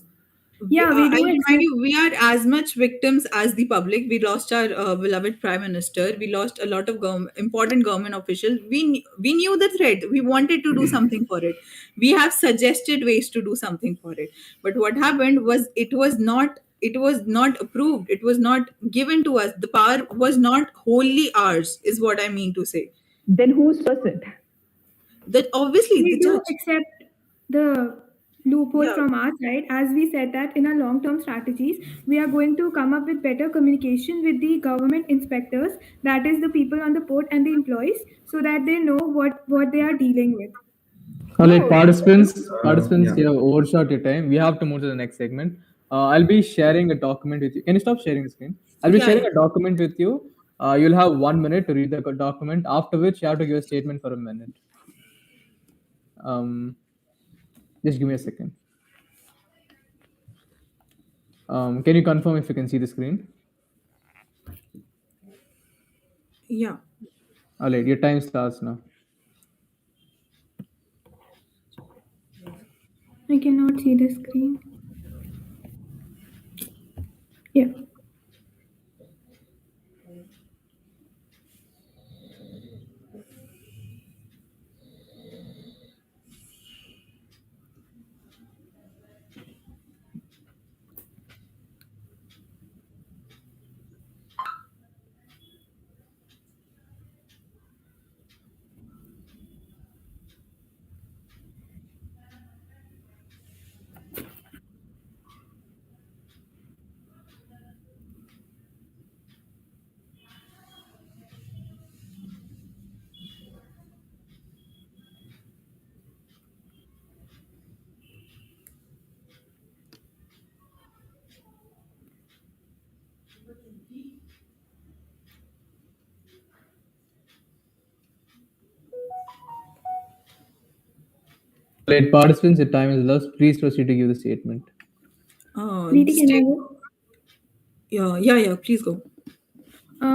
Yeah, we I do remind accept. you, we are as much victims as the public. We lost our beloved prime minister. We lost a lot of important government officials. We knew the threat. We wanted to do something for it. We have suggested ways to do something for it. But what happened was it was not approved. It was not given to us. The power was not wholly ours. Is what I mean to say. Then whose was it? That obviously We the do judge. accept the loophole Yeah. from our side. As we said that in our long-term strategies, we are going to come up with better communication with the government inspectors, that is the people on the port and the employees, so that they know what they are dealing with. All right, No, participants, Yeah. you have overshot your time. We have to move to the next segment. I'll be sharing a document with you. Can you stop sharing the screen? I'll be Yeah, sharing yeah. a document with you. You'll have 1 minute to read the document, after which you have to give a statement for a minute. Um, just give me a second. Can you confirm if you can see the screen? Yeah. All right, your time starts now. I cannot see the screen. Yeah. Late participants, your time is lost. Please proceed to give the statement. Preeti, can I Stay. go? Yeah. Please go.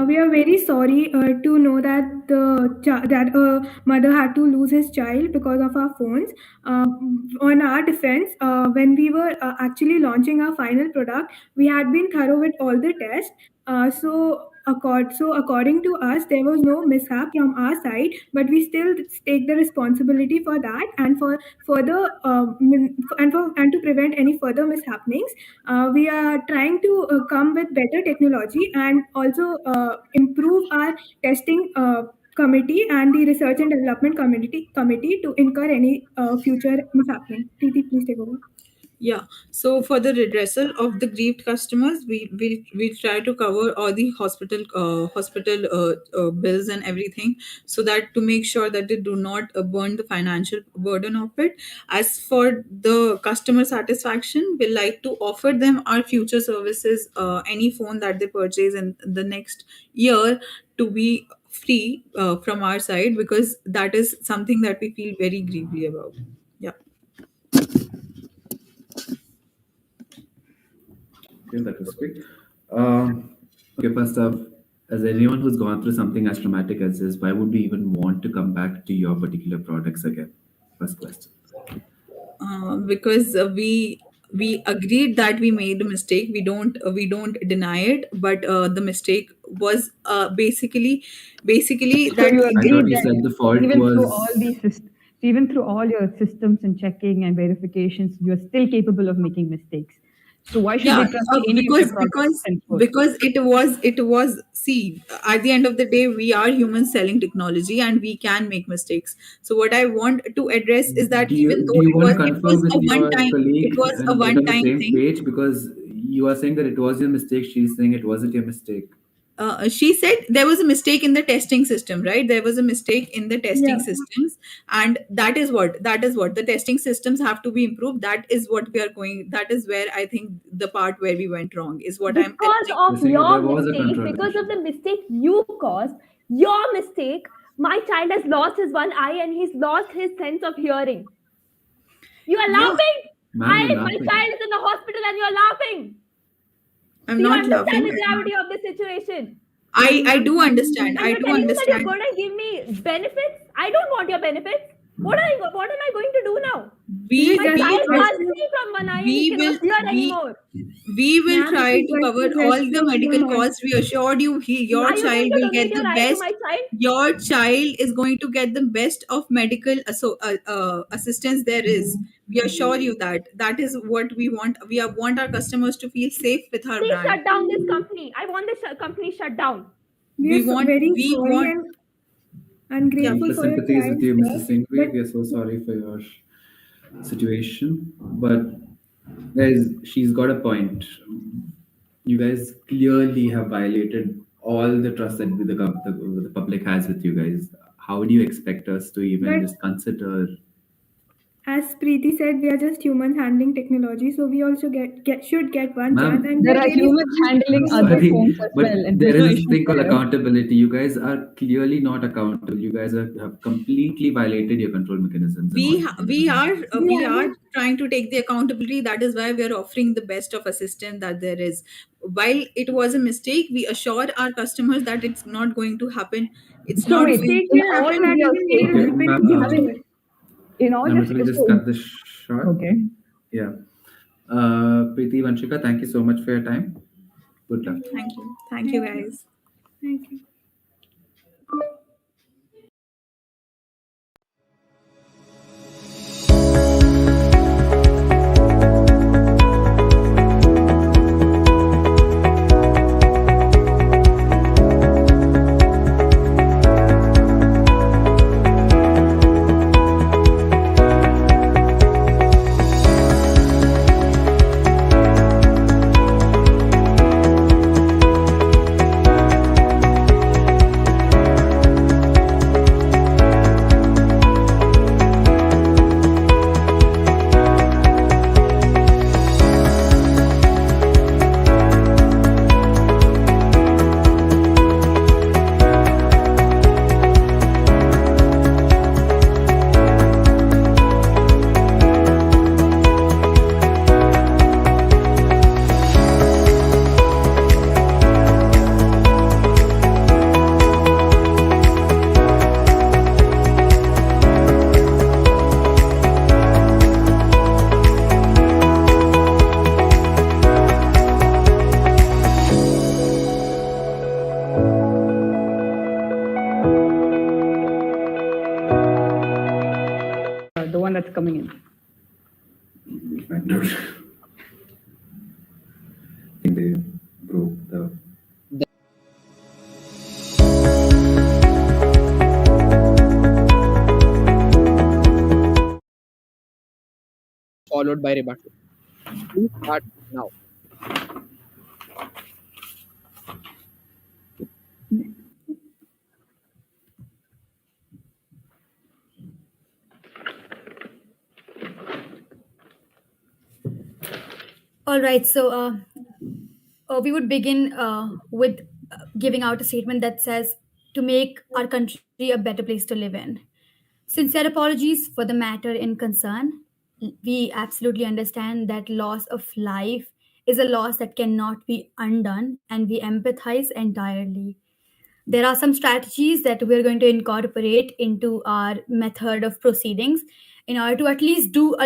We are very sorry to know that that a mother had to lose his child because of our phones. On our defense, when we were actually launching our final product, we had been thorough with all the tests. So according to us, there was no mishap from our side, but we still take the responsibility for that and for further and to prevent any further mishappenings. We are trying to come with better technology and also improve our testing committee and the research and development committee to incur any future mishappening. Preeti, please take over. Yeah. So for the redressal of the grieved customers, we try to cover all the hospital bills and everything, so that to make sure that they do not burn the financial burden of it. As for the customer satisfaction, we like to offer them our future services, any phone that they purchase in the next year, to be free from our side, because that is something that we feel very gravely about. Yeah. Okay, that was quick. Okay, first off, as anyone who's gone through something as traumatic as this, why would we even want to come back to your particular products again? First question. Because we agreed that we made a mistake. We don't deny it, but the mistake was basically So that you I agree thought you that said the fault even through all was. these even through all your systems and checking and verifications, you are still capable of making mistakes. So why should yeah, we trust any of your because products henceforth? it was see, at the end of the day, we are humans selling technology and we can make mistakes. So what I want to address is that Do even you do though you it want was to it was confer with a one your time it colleague was a and get one on the time same thing. page, because you are saying that it was your mistake, she's saying it wasn't your mistake. She said there was a mistake in the testing system, right? There was a mistake in the testing Yeah. systems, and that is what the testing systems have to be improved. That is what we are going. That is where I think the part where we went wrong is what I'm Because telling. You're of saying that there your was a mistake, control because of issue. the mistake you caused, your mistake, my child has lost his one eye and he's lost his sense of hearing. You are Yeah, laughing. Ma'am, you're My laughing. child is in the hospital and you're laughing. I'm Do you not understand laughing. the gravity of the situation? I do understand. And I you're do telling me that you're understand. going to give me benefits? I don't want your benefits. What am I going to do now? We My we child will can't see from one eye and he we will cannot hear we anymore. we will Ma'am, try the to cover question all rests the with your medical mind. costs. We assured you, your Are you child going to will get donate the your eye to best. my child? Your child is going to get the best of medical assistance there is. We assure you that that is what we want. Want our customers to feel safe with our Please brand. shut down this company. I want this company shut down. We are very We sorry want. and Yeah, ungrateful Deepest for your sympathies with child's you, Mrs. loss, but Singhvi. We are so sorry for your situation. But guys, she's got a point. You guys clearly have violated all the trust that the public has with you guys. How do you expect us to even but just consider? as Preeti said, we are just humans handling technology, so we also should get one chance. Ma'am, And we There are are really humans handling I'm other sorry, phones as but well, and there there's no is this issue thing called there. accountability. You guys are clearly not accountable. You guys have completely violated your control mechanisms and all. We we are haven't. trying to take the accountability. That is why we are offering the best of assistance that there is. While it was a mistake, we assure our customers that it's not going to happen. It's So not wait, going. Mistake in will all happen. of That your doesn't mean it'll Okay, statements, happen in ma'am. future. in all Ma'am, your if we just so cut this short. okay. Yeah. Preeti, Vanshika, thank you so much for your time. Good luck. Thank you, Thank you. guys. Thank you. We'll find out. I think they broke the. Followed by rebuttal. Please start now. All right, so we would begin with giving out a statement that says to make our country a better place to live in. Sincere apologies for the matter in concern. We absolutely understand that loss of life is a loss that cannot be undone, and we empathize entirely. There are some strategies that we're going to incorporate into our method of proceedings in order to at least do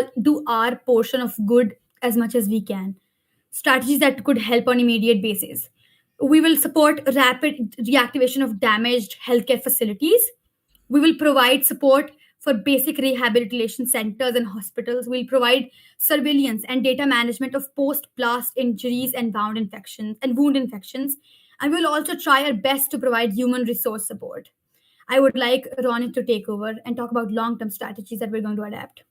our portion of good as much as we can. Strategies that could help on immediate basis. We will support rapid reactivation of damaged healthcare facilities. We will provide support for basic rehabilitation centers and hospitals. We'll provide surveillance and data management of post-blast injuries and wound infections. And we'll also try our best to provide human resource support. I would like Ronit to take over and talk about long-term strategies that we're going to adapt.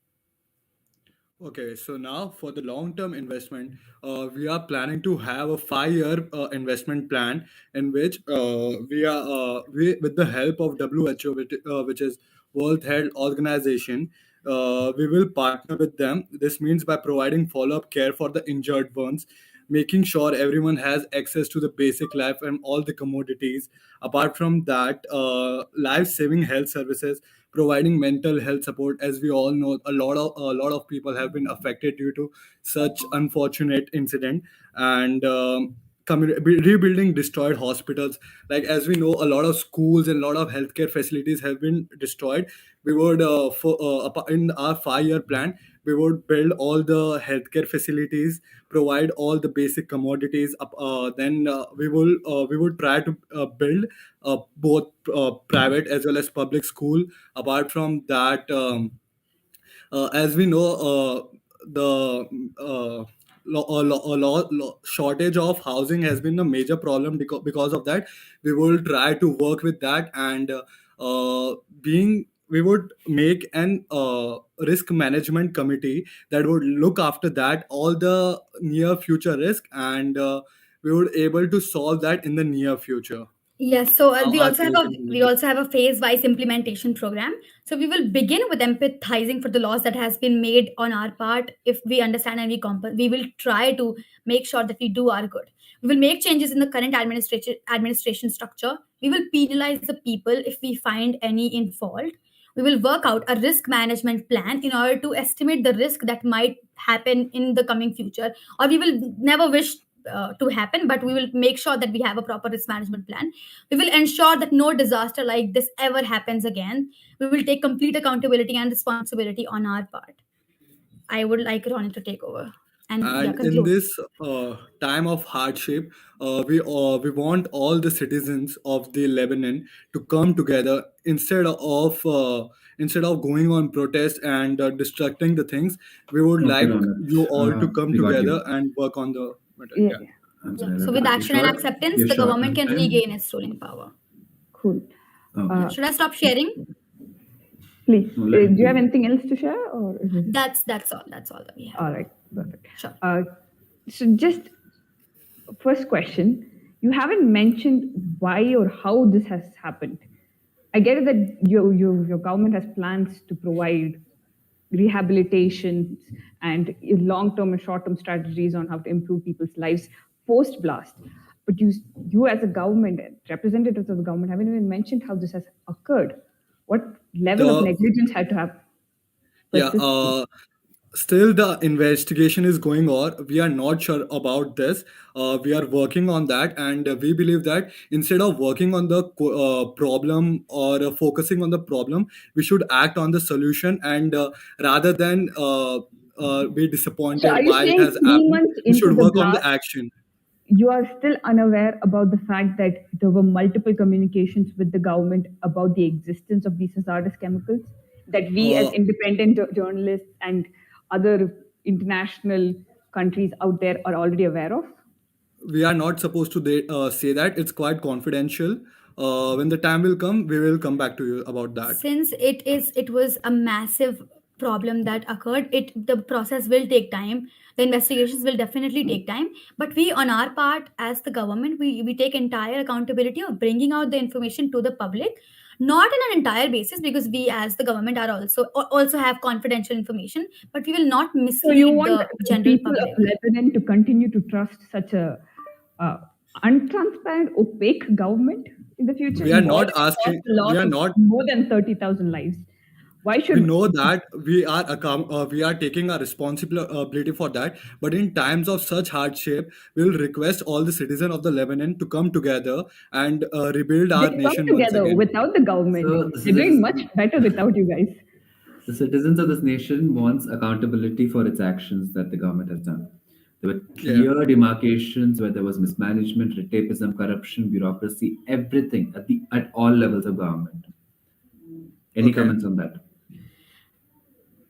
Okay, so now for the long-term investment, we are planning to have a 5-year investment plan in which with the help of WHO, which is World Health Organization, we will partner with them. This means by providing follow-up care for the injured ones, making sure everyone has access to the basic life and all the commodities. Apart from that, life-saving health services, providing mental health support. As we all know, a lot of people have been affected due to such unfortunate incident, and rebuilding destroyed hospitals. Like, as we know, a lot of schools and a lot of healthcare facilities have been destroyed. We would in our 5-year plan, we would build all the healthcare facilities, provide all the basic commodities. Then we would try to build both private as well as public school. Apart from that, as we know, the shortage of housing has been a major problem. Because of that, we will try to work with that, and being we would make an risk management committee that would look after that all the near future risk, and we would able to solve that in the near future. Yes, so Now, we our also have a creation we also have a phase-wise implementation program. So we will begin with empathizing for the loss that has been made on our part. If we understand and we will try to make sure that we do our good. We will make changes in the current administration structure. We will penalize the people if we find any in fault. We will work out a risk management plan in order to estimate the risk that might happen in the coming future, or we will never wish to happen, but we will make sure that we have a proper risk management plan. We will ensure that no disaster like this ever happens again. We will take complete accountability and responsibility on our part. I would like Ronnie to take over and And in conclude. this time of hardship, we want all the citizens of the Lebanon to come together instead of going on protest and destructing the things. We would Okay, like Ronald. you all to come We got together you. and work on the matter. Yeah, Yeah. yeah. I'm Yeah. sorry, So I'll with cut you action and short. acceptance, You're the short government on can time. regain its ruling power. Cool. Okay. Should I stop sharing? Please, No, do you have anything else to share, or is it That's all. That's all that we have. all right? Perfect. Sure. So, just first question: you haven't mentioned why or how this has happened. I get it that your government has plans to provide rehabilitation and long-term and short-term strategies on how to improve people's lives post-blast. But you as a government, representatives of the government, haven't even mentioned how this has occurred. What level of The negligence had to have yeah. persisted? Still, the investigation is going on. We are not sure about this. We are working on that, and we believe that instead of working on the problem or focusing on the problem, we should act on the solution, and rather than be So, are disappointed you why it saying has 3 months happened, we into should the work on the blast, action. you are still unaware about the fact that there were multiple communications with the government about the existence of these hazardous chemicals? That we, as Uh, independent journalists and other international countries out there are already aware of? We are not supposed to say that. It's quite confidential. When the time will come, we will come back to you about that. Since it was a massive problem that occurred, it the process will take time, the investigations will definitely take time, but we on our part as the government, we take entire accountability of bringing out the information to the public, not on an entire basis, because we as the government are also have confidential information, but we will not So you mislead want the the general people of public. Lebanon to continue to trust such a uh, untransparent, opaque government in the future? We are You've not already lost asking. the We loss are of not. more than 30,000 lives. Why We should know that we are taking our responsibility for that. But in times of such hardship, we will request all the citizens of the Lebanon to come together and rebuild they our come nation once together again. without the government? So They're doing much better without you guys. the citizens of this nation wants accountability for its actions that the government has done. There were Yeah. clear demarcations where there was mismanagement, red tapeism, corruption, bureaucracy, everything at all levels of government. Any Okay. comments on that?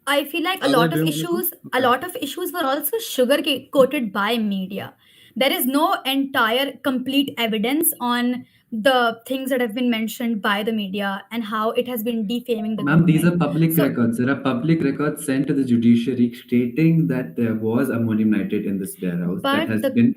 I feel like Sagar, do you want to go? a Okay. lot of issues were also sugar coated by media. There is no entire complete evidence on the things that have been mentioned by the media and how it has been defaming the Ma'am, these government. are public So, records. There are public records sent to the judiciary stating that there was ammonium nitrate in this warehouse that but has the been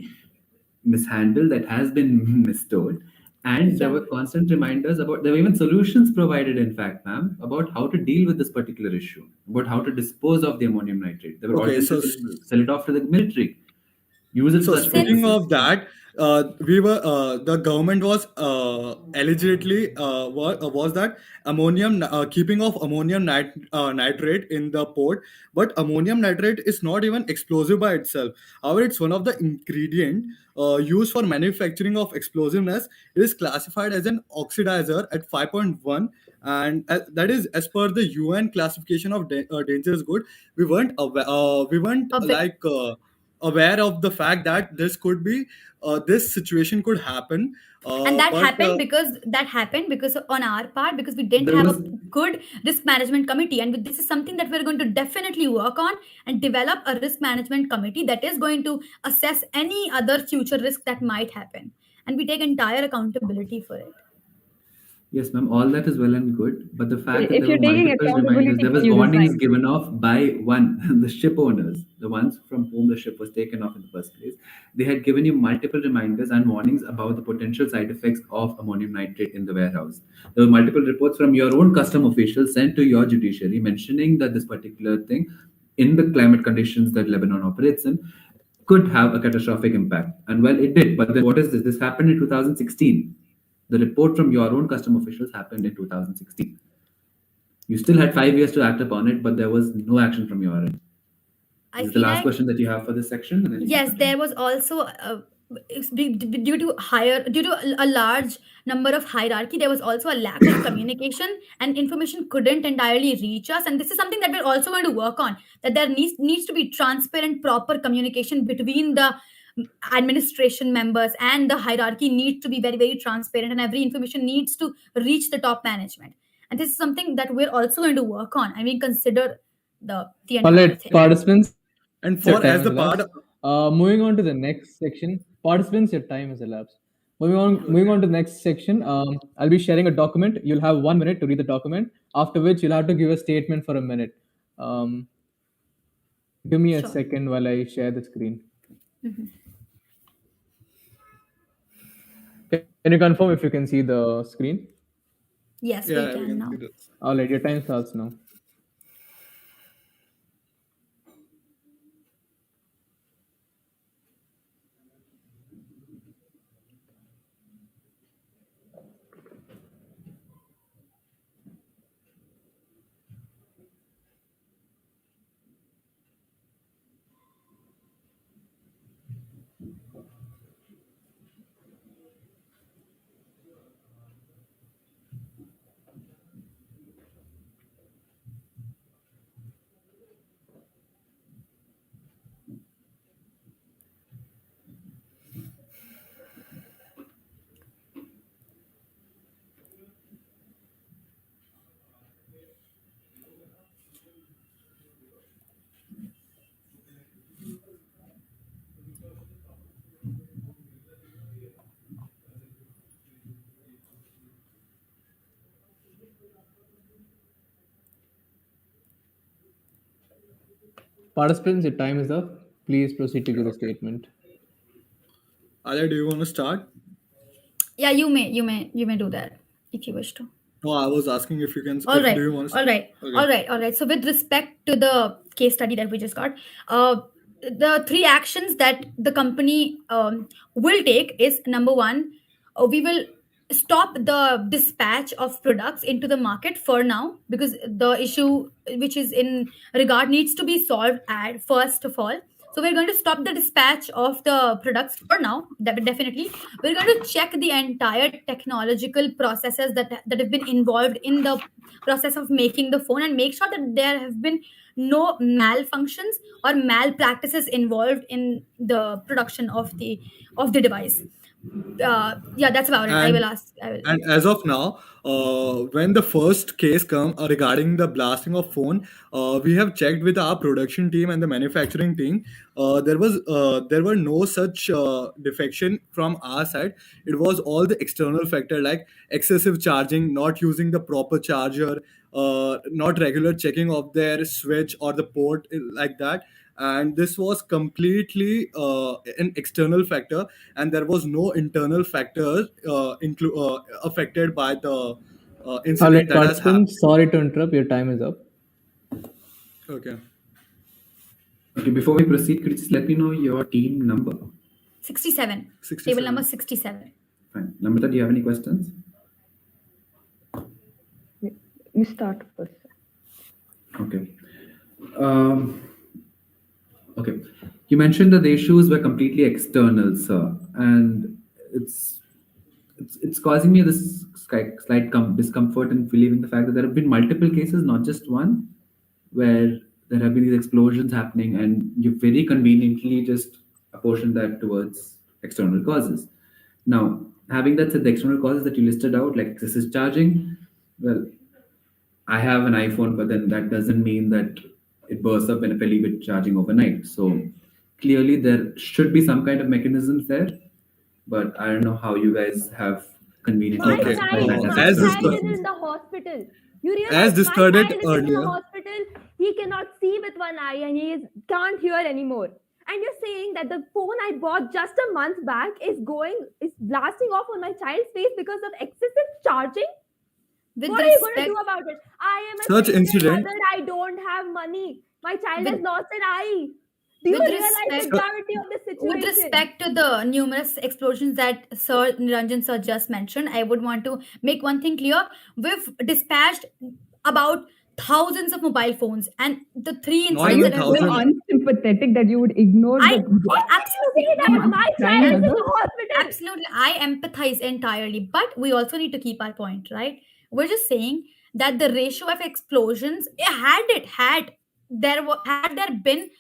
mishandled, that has been misstored. And there yeah, were constant reminders there were even solutions provided, in fact, ma'am, about how to deal with this particular issue, about how to dispose of the ammonium nitrate. There were Okay. alternatives, sell it off to the military, use it for So such speaking since purposes. of that, the government was allegedly was that keeping of nitrate in the port, but ammonium nitrate is not even explosive by itself. However, it's one of the ingredient used for manufacturing of explosiveness. It is classified as an oxidizer at 5.1, and that is as per the UN classification of dangerous good. We weren't a ve- like. Aware of the fact that this situation could happen, and but that happened because on our part, because we didn't There have a was good risk management committee, and this is something that we're going to definitely work on and develop a risk management committee that is going to assess any other future risk that might happen, and we take entire accountability for it. Yes, ma'am, all that is well and good, but the fact that If there were you're taking multiple reminders, accountability, there can was you warnings resign? given off by the ship owners, the ones from whom the ship was taken off in the first place. They had given you multiple reminders and warnings about the potential side effects of ammonium nitrate in the warehouse. There were multiple reports from your own custom officials sent to your judiciary mentioning that this particular thing, in the climate conditions that Lebanon operates in, could have a catastrophic impact. And well, it did. But then what is this? This happened in 2016. The report from your own custom officials happened in 2016. You still had 5 years to act upon it, but there was no action from your end. I This is the feel last like question that you have for this section, and then you can yes, continue. there was also due to a large number of hierarchy, there was also a lack of communication, and information couldn't entirely reach us, and this is something that we're also going to work on, that there needs to be transparent proper communication between the administration members, and the hierarchy needs to be very very transparent, and every information needs to reach the top management, and this is something that we're also going to work on. I mean, consider the All entire right, thing. participants, and your for time as has the part. elapsed. Moving on to the next section. Participants, your time has elapsed. Moving on to the next section. I'll be sharing a document. You'll have 1 minute to read the document. After which you'll have to give a statement for a minute. Give me a Sure. second while I share the screen. Can you confirm if you can see the screen? Yes, we Yeah, we can can see now. this. All right, your time starts now. Participants, your time is up. Please proceed to give a statement. Alia, do you want to start? Yeah, you may do that if you wish to. No, I was asking if you can. All Do right, you want to all start? right, Okay. all right, all right. So, with respect to the case study that we just got, the three actions that the company will take is number one, we will stop the dispatch of products into the market for now, because the issue which is in regard needs to be solved at first of all. So we're going to stop the dispatch of the products for now. Definitely, we're going to check the entire technological processes that have been involved in the process of making the phone, and make sure that there have been no malfunctions or malpractices involved in the production of the device. Yeah, that's about it. I will And ask. I will. And as of now, when the first case come regarding the blasting of phone, we have checked with our production team and the manufacturing team. There were no such defection from our side. It was all the external factor like excessive charging, not using the proper charger, not regular checking of their switch or the port like that. And this was completely an external factor, and there was no internal factors affected by the All incident right, that has happened. participants, sorry to interrupt. Your time is up. Okay. Okay, before we proceed, could you just let me know your team number? 67. 67. Table number 67. Fine. Namrata, do you have any questions? You start first. Okay. Um, okay. You mentioned that the issues were completely external, sir, and it's causing me this slight discomfort in believing the fact that there have been multiple cases, not just one, where there have been these explosions happening, and you very conveniently just apportion that towards external causes. Now, having that said, the external causes that you listed out, like excessive charging, well, I have an iPhone, but then that doesn't mean that it bursts up if I leave it charging overnight. So clearly, there should be some kind of mechanisms there, but I don't know how you guys have conveniently My Okay. classified that child, as my As external child discussed, is in causes. the hospital. You as realize my discussed it child is in the earlier. hospital. He cannot see with one eye and can't hear anymore. And you're saying that the phone I bought just a month back is blasting off on my child's face because of excessive charging? With What are you going to respect, do about it? I am a Such single incident, mother. I don't have money. My child has with lost an eye. Do you with realize the respect, su- gravity of the with situation? respect to the numerous explosions that Sir Niranjan sir just mentioned, I would want to make one thing clear. We've dispatched about thousands of mobile phones, and the three not Are incidents you even that have so been 1,000. unsympathetic that you would ignore I the absolutely See that my crying child is in mother? the hospital. absolutely I empathize entirely, but we also need to keep our point right. We're just saying that the ratio of explosions, had there been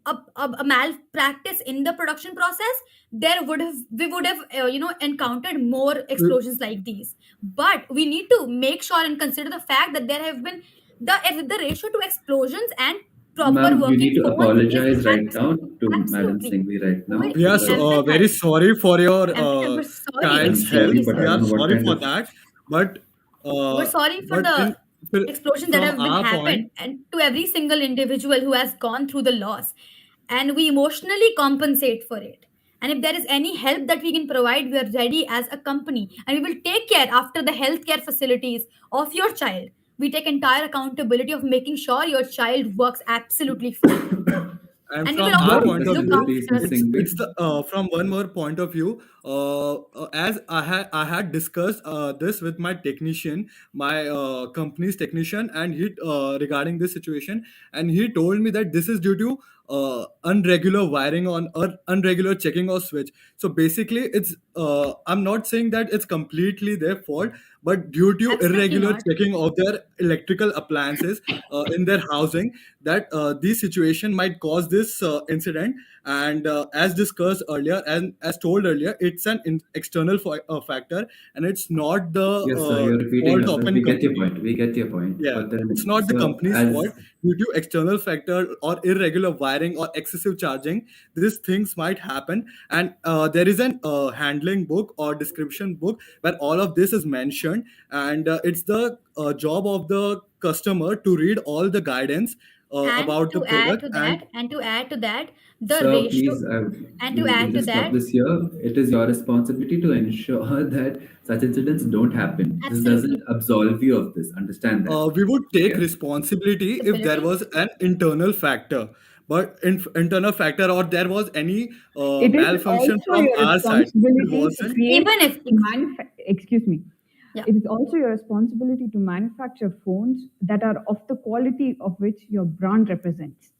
a malpractice in the production process, there would have we would have encountered more explosions like these. But we need to make sure and consider the fact that there have been the ratio to explosions and proper Ma'am, you working need to phones is apologize right now to Madam absolutely. Singhvi right now We We are because so, very empathize. sorry for your We're sorry, I'm child's health. extremely sorry, but I We don't are sorry. know what sorry kind for of that. But We're uh, sorry for but the in explosions that from have been our happened, point, and to every single individual who has gone through the loss. And we emotionally compensate for it. And if there is any help that we can provide, we are ready as a company. And we will take care after the healthcare facilities of your child. We take entire accountability of making sure your child works absolutely fine. and And we from will our also repeat point the of look view, facilities, after. Miss it's Singhvi. the from one more point of view. As I had discussed this with my technician, my company's technician, and he regarding this situation, and he told me that this is due to unregular wiring on or unregular checking of switch. So basically, it's I'm not saying that it's completely their fault, but due to Absolutely irregular not. checking of their electrical appliances in their housing, that this situation might cause this incident. And as discussed earlier and as told earlier, it's an external factor, and it's not the Yes, sir, you're repeating fault of yourself. an We get your company. point. We get your point. Yeah, But it's then, not the sir, company's fault. as Due to external factor or irregular wiring or excessive charging, these things might happen. And there is an handling book or description book where all of this is mentioned, and it's the job of the customer to read all the guidance And about the to add product. to And that, the Sir, ratio, please, and to we'll add to just stop that, this here. It is your responsibility to ensure that such incidents don't happen. This absolutely, doesn't absolve you of this. Understand that. we would take Okay? responsibility if there possibility. was an internal factor, but internal factor, or there was any It is malfunction also from your our side. It responsibility to wasn't. create, Even if, to excuse me. yeah, It is also your responsibility to manufacture phones that are of the quality of which your brand represents.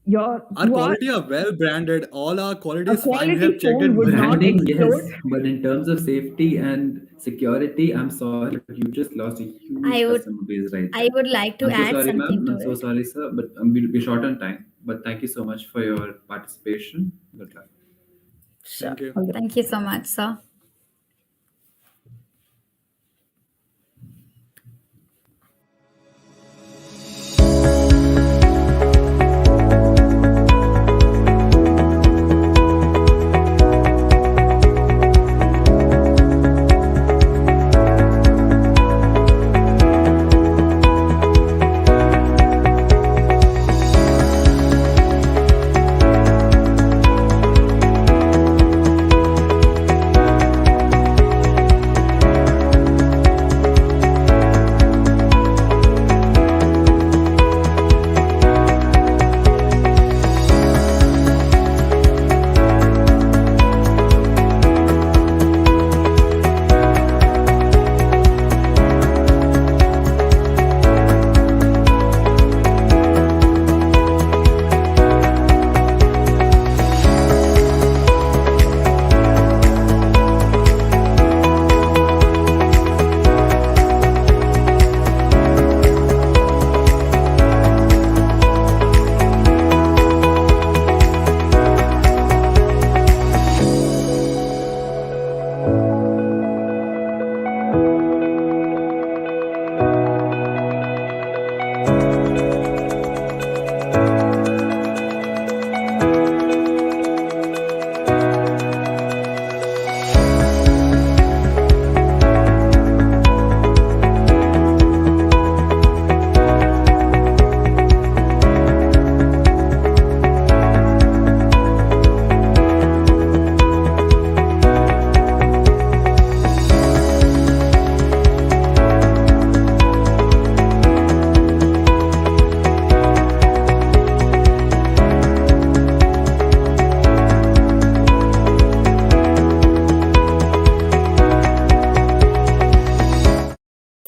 Our You are quality are well branded. All our quality a is fine. We have quality checked phone it would not multiple Branding, times. explode. yes, but in terms of safety and security, I'm sorry, but you just lost a huge I would customer base right I there. would like to I'm so add sorry, something ma'am. to I'm so it. sorry, sir, but we're short on time. But thank you so much for your participation. Good luck. Sure. Thank you. All right. Thank you so much, sir.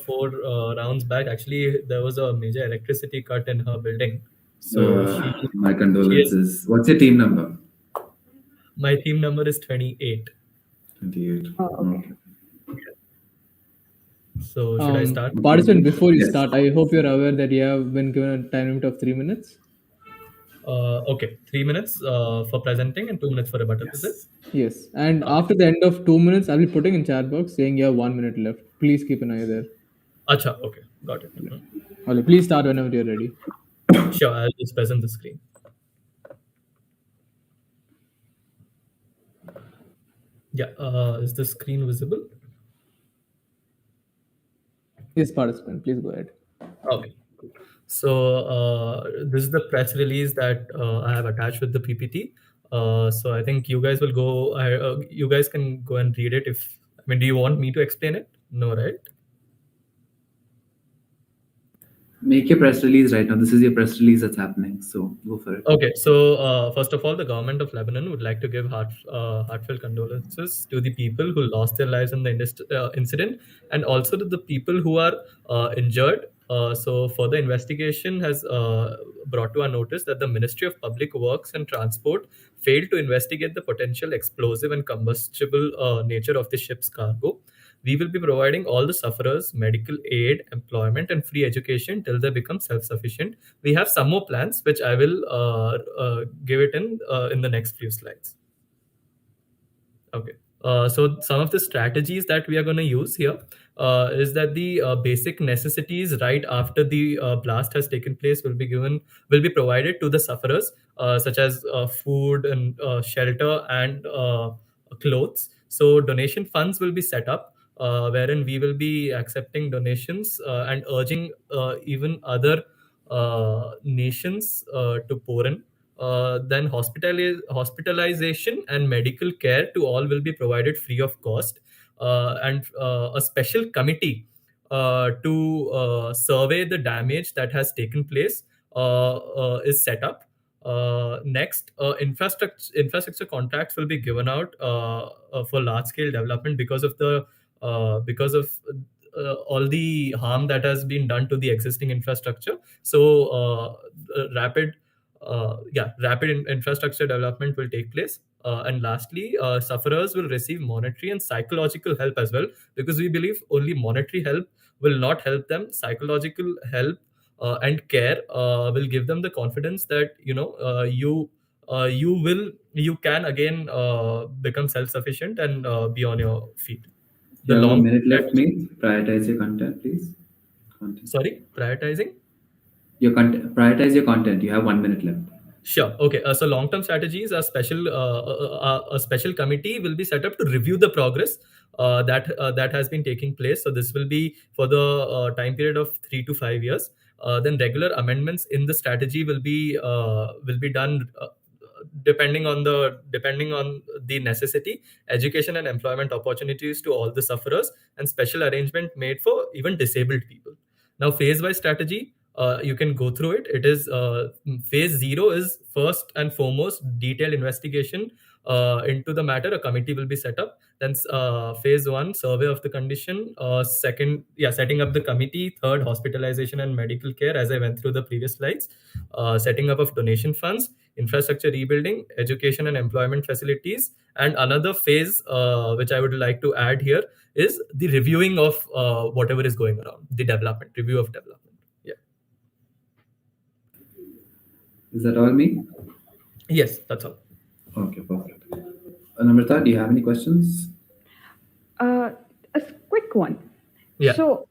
Four rounds back, actually, there was a major electricity cut in her building. So My she is. condolences. What's your team number? My team number is 28. 28. Oh, okay. Okay. So should I start? Participant, before you Yes. start, I hope you're aware that you have been given a time limit of 3 minutes. Okay, 3 minutes for presenting and 2 minutes for rebuttal. Is it? Yes, and after the end of 2 minutes, I'll be putting in chat box saying you have 1 minute left. Please keep an eye there. Acha, okay, got it. Okay, please start whenever you're ready. Sure, I'll just present the screen. Yeah, is the screen visible? Yes, participant, please go ahead. Okay. So this is the press release that I have attached with the PPT. So I think you guys will go. You guys can go and read it. If I mean, do you want me to explain it? No, right? Make your press release right now. This is your press release that's happening. So go for it. Okay, so first of all, the government of Lebanon would like to give heartfelt condolences to the people who lost their lives in the incident, and also to the people who are injured. So further investigation has brought to our notice that the Ministry of Public Works and Transport failed to investigate the potential explosive and combustible nature of the ship's cargo. We will be providing all the sufferers medical aid, employment, and free education till they become self-sufficient. We have some more plans, which I will give it in the next few slides. Okay. So some of the strategies that we are going to use here is that the basic necessities right after the blast has taken place will be provided to the sufferers, such as food and shelter and clothes. So donation funds will be set up, wherein we will be accepting donations and urging even other nations to pour in. Then hospitalization and medical care to all will be provided free of cost, and a special committee to survey the damage that has taken place is set up. Next, infrastructure contracts will be given out for large scale development because of all the harm that has been done to the existing infrastructure. So rapid infrastructure development will take place. And lastly, sufferers will receive monetary and psychological help as well, because we believe only monetary help will not help them. Psychological help and care will give them the confidence that you can again become self-sufficient and be on your feet. The You have a long minute left, mate. Prioritize your content, please. Content. Sorry, prioritizing. Your content. Prioritize your content. You have 1 minute left. Sure. Okay. So long-term strategies are special. A special committee will be set up to review the progress that has been taking place. So this will be for the time period of 3 to 5 years. Then regular amendments in the strategy will be done depending on the necessity. Education and employment opportunities to all the sufferers, and special arrangement made for even disabled people. Now, phase-wise strategy, you can go through it. It is phase 0 is first and foremost detailed investigation into the matter. A committee will be set up. Then phase 1, survey of the condition. Second, setting up the committee. Third, hospitalization and medical care, as I went through the previous slides. Setting up of donation funds, infrastructure rebuilding, education and employment facilities. And another phase which I would like to add here is the reviewing of whatever is going around, the development, review of development. Yeah. Is that all, me? Yes, that's all. Okay, perfect. Namrata, do you have any questions? A quick one. Yeah. So,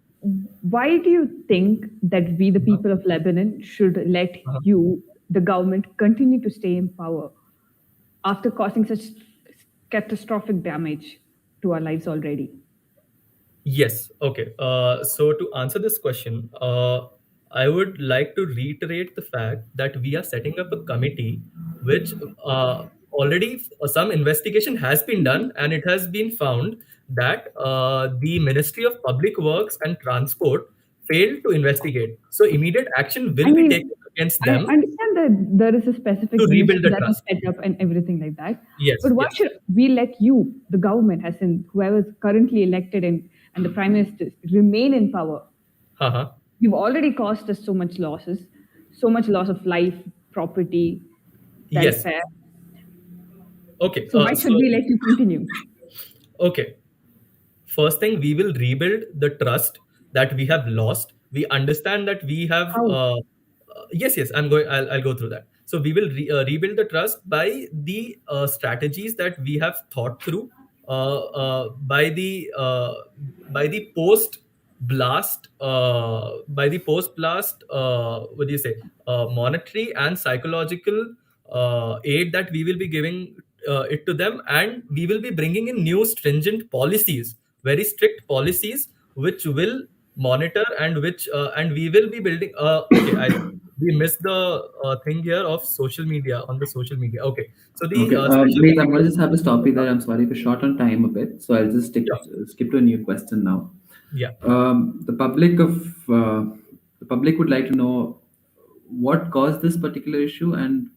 why do you think that we, the people of Lebanon, should let you, the government, continue to stay in power after causing such catastrophic damage to our lives already? Yes. Okay. So to answer this question, I would like to reiterate the fact that we are setting up a committee which already some investigation has been done, and it has been found that the Ministry of Public Works and Transport failed to investigate. So immediate action will be taken against I them understand that there is a specific to rebuild ministry the that is trust. set up and everything like that. Yes. But why Yes. should we let you, the government, as in whoever is currently elected and the prime minister, remain in power? Uh-huh. You've already caused us so much losses, so much loss of life, property, Yes. welfare. Okay. So why should we let you continue? Okay. First thing, we will rebuild the trust that we have lost. We understand that we have. Yes. I'll go through that. So we will rebuild the trust by the strategies that we have thought through, by the post blast, what do you say, monetary and psychological aid that we will be giving it to them, and we will be bringing in new stringent policies, very strict policies, which will monitor and we will be building. We missed the thing here of social media, on the social media. Okay, so the Okay, special wait, I'm committee. going to just have to stop you there. I'm sorry, we're short on time a bit, so I'll just skip to a new question now. Yeah. The public would like to know what caused this particular issue, and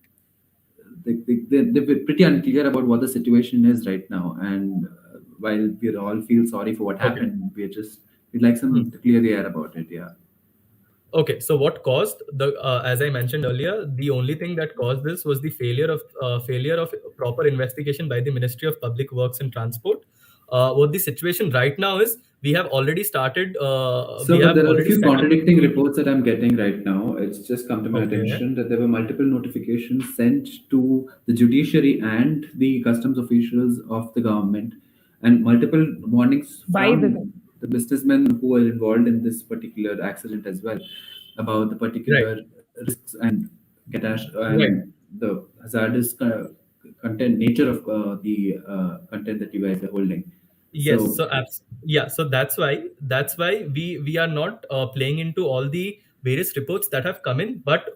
they're pretty unclear about what the situation is right now. And while we all feel sorry for what happened, we'd like some to clear the air about it. Yeah. Okay, so what caused the? As I mentioned earlier, the only thing that caused this was the failure of proper investigation by the Ministry of Public Works and Transport. What the situation right now is, we have already started. So, but there are a few contradicting reports that I'm getting right now. It's just come to my attention that there were multiple notifications sent to the judiciary and the customs officials of the government, and multiple warnings from the businessmen who were involved in this particular accident as well, about the particular risks and the hazardous content nature of the content that you guys are holding. Yes. So, So that's why we are not playing into all the various reports that have come in, but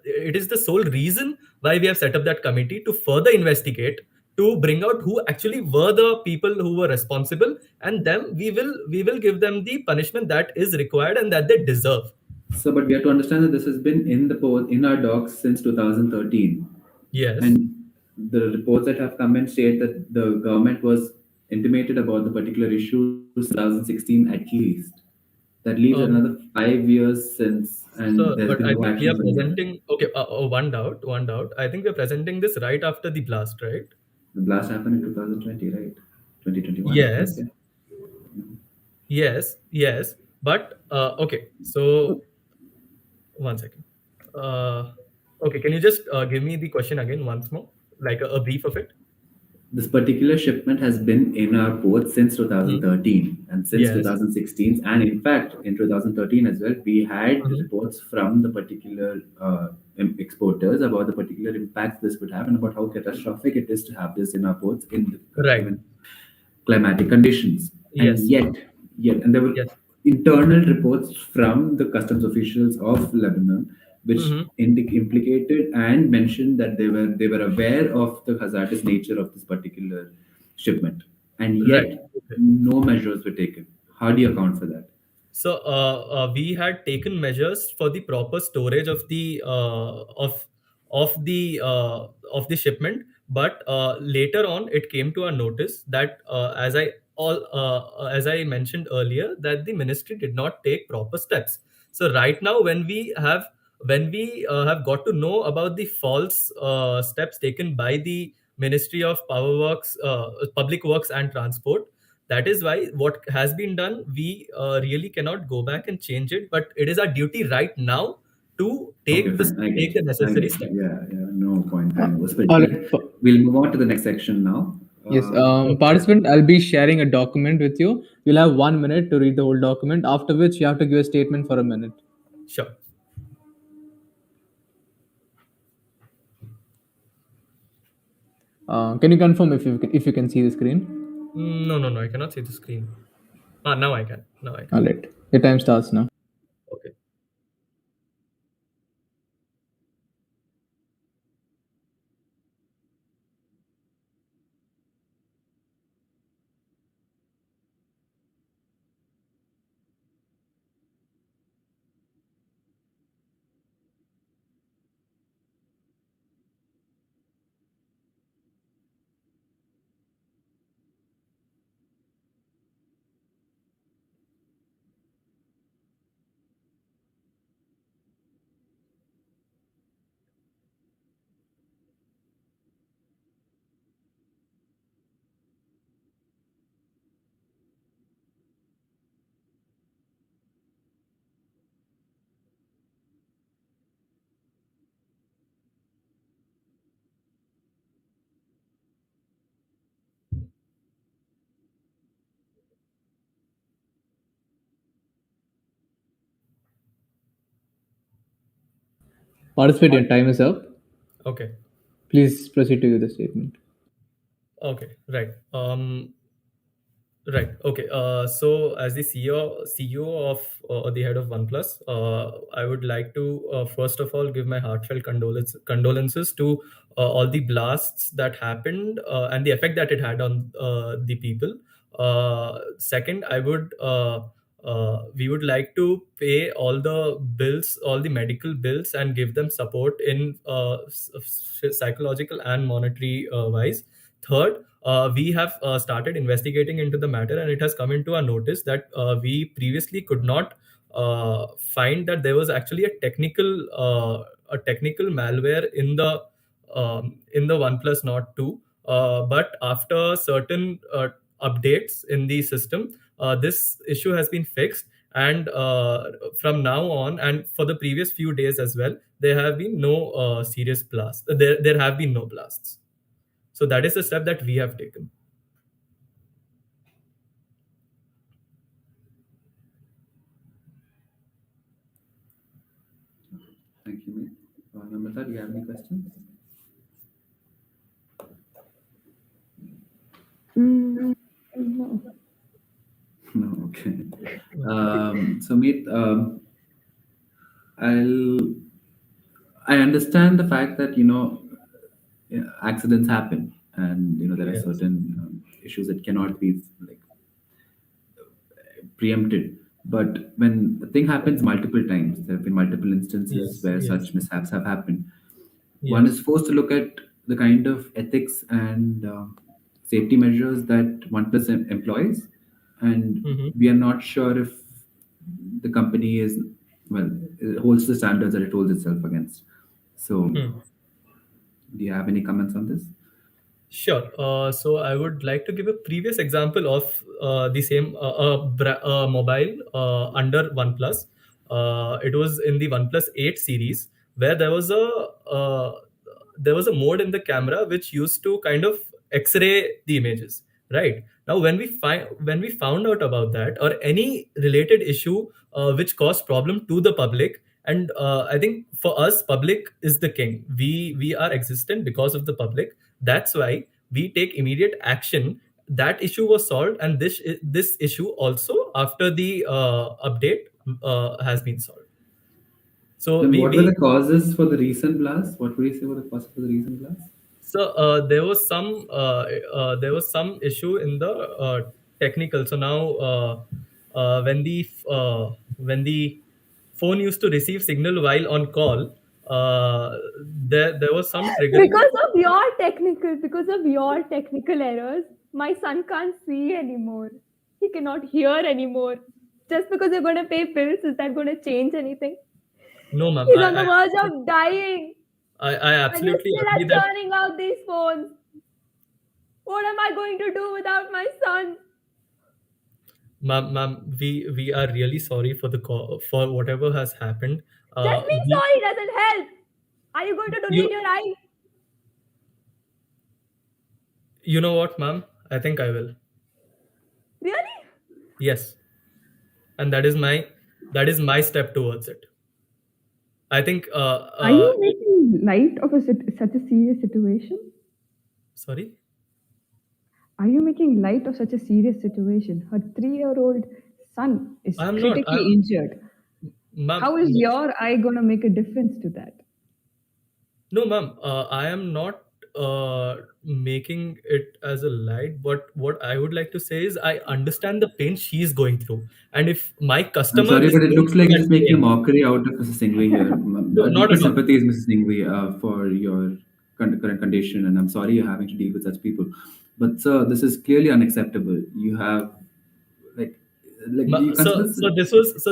it is the sole reason why we have set up that committee to further investigate, to bring out who actually were the people who were responsible, and then we will give them the punishment that is required and that they deserve. So, but we have to understand that this has been in our docs since 2013, Yes. and the reports that have come in state that the government was intimated about the particular issue 2016 at least. That leaves Um, another 5 years since, and so, there's but been I no think we are action from there. presenting. Okay, one doubt. I think we are presenting this right after the blast, right? The blast happened in 2020, right? 2021. Yes, Okay. yes. But okay, so one second. Okay, can you just give me the question again once more, like a brief of it? This particular shipment has been in our port since Hmm. 2013 and since Yes. 2016, and in fact in 2013 as well we had Mhm. reports from the particular exporters about the particular impacts this would have and about how catastrophic it is to have this in our ports in the Right. given climatic conditions. And Yes. and there were Yes. internal reports from the customs officials of Lebanon which Hmm. implicated and mentioned that they were aware of the hazardous nature of this particular shipment, and Right. yet Okay. no measures were taken. How do you account for that? So we had taken measures for the proper storage of the of the shipment, but later on it came to our notice that as I mentioned earlier, that the ministry did not take proper steps. So right now, when we have got to know about the false steps taken by the Ministry of Power Works, Public Works and Transport, that is why what has been done, we really cannot go back and change it, but it is our duty right now to Okay, take fine. I get take the you. I necessary get you. steps. Yeah. No point time was spent. All But right. we'll move on to the next section now. Yes, Okay. participant, I'll be sharing a document with you. You'll have 1 minute to read the whole document, after which you have to give a statement for a minute. Sure. Can you confirm if you can see the screen? No, I cannot see the screen. Now I can. Now I can. All right. Your time starts now. Okay. Participant, your time is up. Okay. Please proceed to give the statement. Okay. Right. Right. Okay. So, as the CEO of the head of OnePlus, I would like to first of all give my heartfelt condolences to all the blasts that happened and the effect that it had on the people. Second, we would like to pay all the bills, all the medical bills, and give them support in psychological and monetary wise. Third, we have started investigating into the matter, and it has come into our notice that we previously could not find that there was actually a technical malware in the OnePlus Nord 2. But after certain updates in the system, this issue has been fixed, and from now on, and for the previous few days as well, there have been no serious blasts. There have been no blasts. So that is the step that we have taken. Thank you, mate. Namrata, do you have any questions? No. No, okay. So, Meet, I'll I understand the fact that accidents happen, and there are Yes. certain issues that cannot be like preempted. But when the thing happens multiple times, there have been multiple instances Yes. where Yes. such mishaps have happened. One is Yes. forced to look at the kind of ethics and safety measures that OnePlus employs, and Mm-hmm. we are not sure if the company is well it holds the standards that it holds itself against. So, Hmm. do you have any comments on this? Sure. So I would like to give a previous example of the same mobile under OnePlus. It was in the OnePlus 8 series where uh, there was a mode in the camera which used to kind of X-ray the images. Right now, when we found out about that or any related issue which caused problem to the public, and I think for us, public is the king. We are existent because of the public. That's why we take immediate action. That issue was solved, and this issue also after the update has been solved. So Then, we what were we the causes for the recent blast? What would you say were the causes for the recent blast? so there was some issue in the technical. So now when the phone used to receive signal while on call, there was some triggering. Because of your technical errors, my son can't see anymore. He cannot hear anymore. Just because you're going to pay bills, is that going to change anything? No, ma'am. He's on the verge of dying, I and you absolutely still agree are that, turning out these phones. What am I going to do without my son? ma'am, we are really sorry for for whatever has happened. Just being We sorry doesn't help. Are you going to donate you your eye? you know what, ma'am? I think I will. Really? Yes, and that is my step towards it. I think. Are you making light of such a serious situation? Sorry. Are you making light of such a serious situation? Her 3-year-old son is I'm not. critically injured. Ma'am, How is no, your eye going to make a difference to that? no, ma'am. I am not making it as a light. But what I would like to say is, I understand the pain she's going through, and if my I'm customer sorry, is but it going looks through like you're that just making a pain, mockery out of Mrs. Singhvi here. no, not Deepest at all. sympathies, Mrs. Singhvi, for your current condition, and I'm sorry you're having to deal with such people. But sir, this is clearly unacceptable. You have like do you consider this?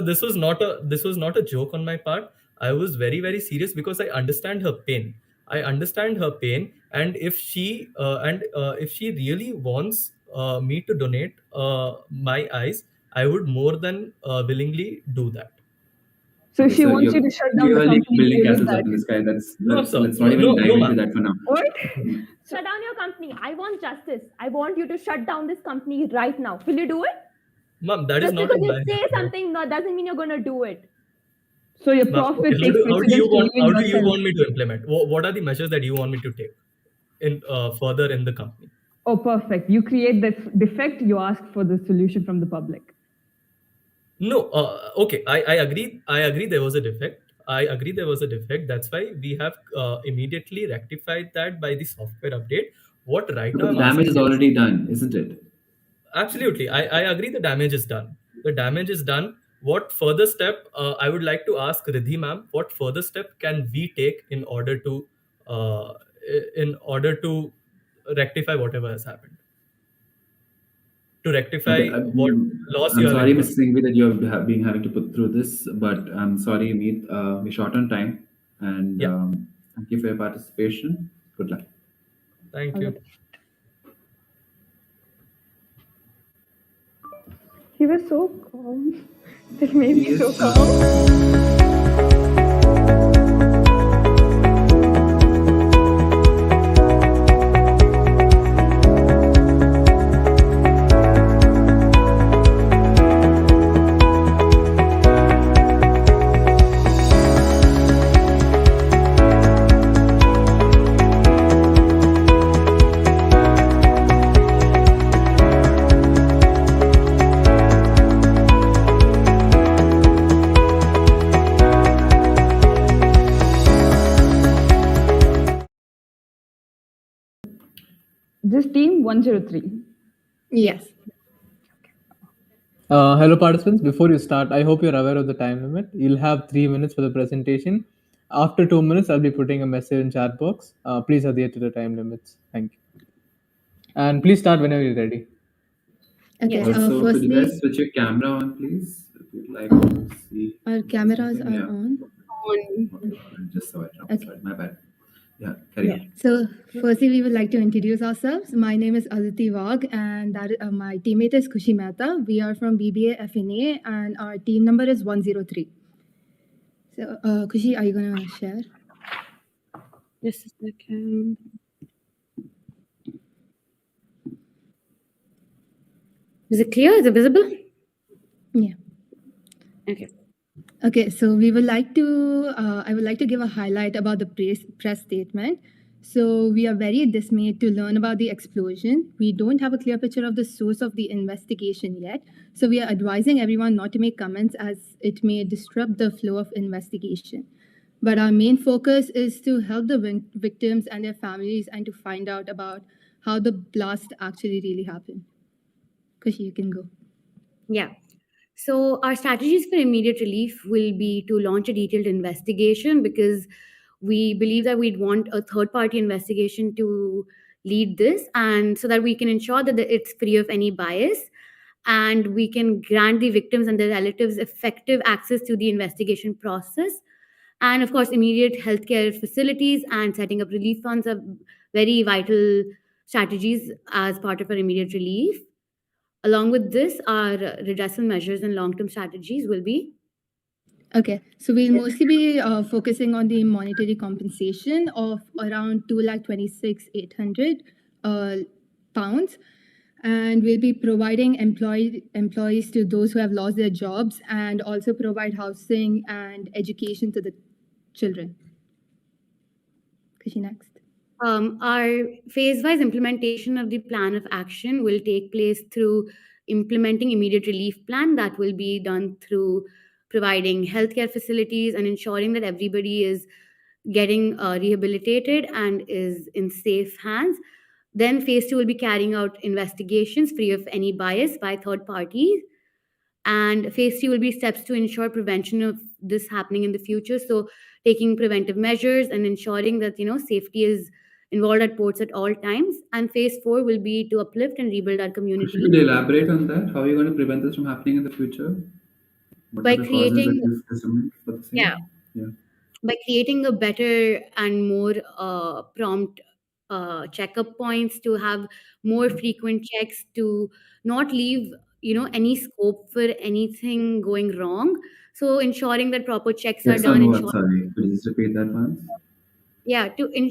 This was not a joke on my part. I was very serious because I understand her pain. I understand her pain, and if she really wants me to donate my eyes, I would more than willingly do that. So if Okay, she so wants you're you to shut down the clearly company, building you will do castles up that. in the sky. No, sir. Let's not even dive No, into ma'am. that for now. What? Shut down your company. I want justice. I want you to shut down this company right now. Will you do it? Ma'am, that is Just not because in you my say control. something doesn't mean you're going to do it. So your Ma'am, okay, profit takes precedence to how leaving do you yourself. want me to implement? What are the measures that you want me to take in further in the company? Oh, perfect. You create the defect, you ask for the solution from the public. No, okay, I agree. I agree there was a defect. I agree there was a defect. That's why we have immediately rectified that by the software update. What right now But the I'm damage asking is is, already done, isn't it? absolutely, I agree the damage is done. The damage is done. What further step I would like to ask Ridhi ma'am, what further step can we take uh, in order to rectify whatever has happened? To rectify Okay, what loss you I'm have sorry, Mrs. incurred? Singhvi, that you have been having to put through this, but I'm sorry, Meet. We're short on time, and Yeah, thank you for your participation. Good luck. thank All you. right. He was so calm. That made me so Yes, calm. This team 103. Yes. Hello, participants. Before you start, I hope you're aware of the time limit. You'll have 3 minutes for the presentation. After 2 minutes, I'll be putting a message in chat box. Please adhere to the time limits. Thank you. And please start whenever you're ready. Okay. Also, could you Firstly, guys switch your camera on, please? If you'd like to see our cameras something. are Yeah. on. Okay. I just saw it now. Okay. Sorry, my bad. Yeah, carry on. So, firstly, we would like to introduce ourselves. My name is Aditi Wagh, and my teammate is Kushi Mehta. We are from BBA FNA, and our team number is 103. So, Kushi, are you going to share? Just a second. Is it clear? Is it visible? Yeah. Okay. Okay, so we would like to, I would like to give a highlight about the press statement. So we are very dismayed to learn about the explosion. We don't have a clear picture of the source of the investigation yet. So we are advising everyone not to make comments as it may disrupt the flow of investigation. But our main focus is to help the victims and their families and to find out about how the blast actually really happened. Kushi, you can go. Yeah. So our strategies for immediate relief will be to launch a detailed investigation because we believe that we'd want a third party investigation to lead this and so that we can ensure that it's free of any bias and we can grant the victims and their relatives effective access to the investigation process. And of course, immediate healthcare facilities and setting up relief funds are very vital strategies as part of our immediate relief. Along with this, our redressal measures and long-term strategies will be. Okay, so we'll mostly be focusing on the monetary compensation of around 2,26,800 pounds, and we'll be providing employees to those who have lost their jobs, and also provide housing and education to the children. Kushi, next. Our phase-wise implementation of the plan of action will take place through implementing immediate relief plan that will be done through providing healthcare facilities and ensuring that everybody is getting rehabilitated and is in safe hands. Then phase 2 will be carrying out investigations free of any bias by third parties. And phase 3 will be steps to ensure prevention of this happening in the future. So taking preventive measures and ensuring that safety is involved at ports at all times. And phase 4 will be to uplift and rebuild our community. Could you elaborate on that? How are you going to prevent this from happening in the future? What By are the causes that creating, you've determined for the same? yeah, by creating a better and more prompt checkup points, to have more frequent checks, to not leave any scope for anything going wrong. So ensuring that proper checks are Checks done. on what? Sorry, could you just repeat that once? Yeah,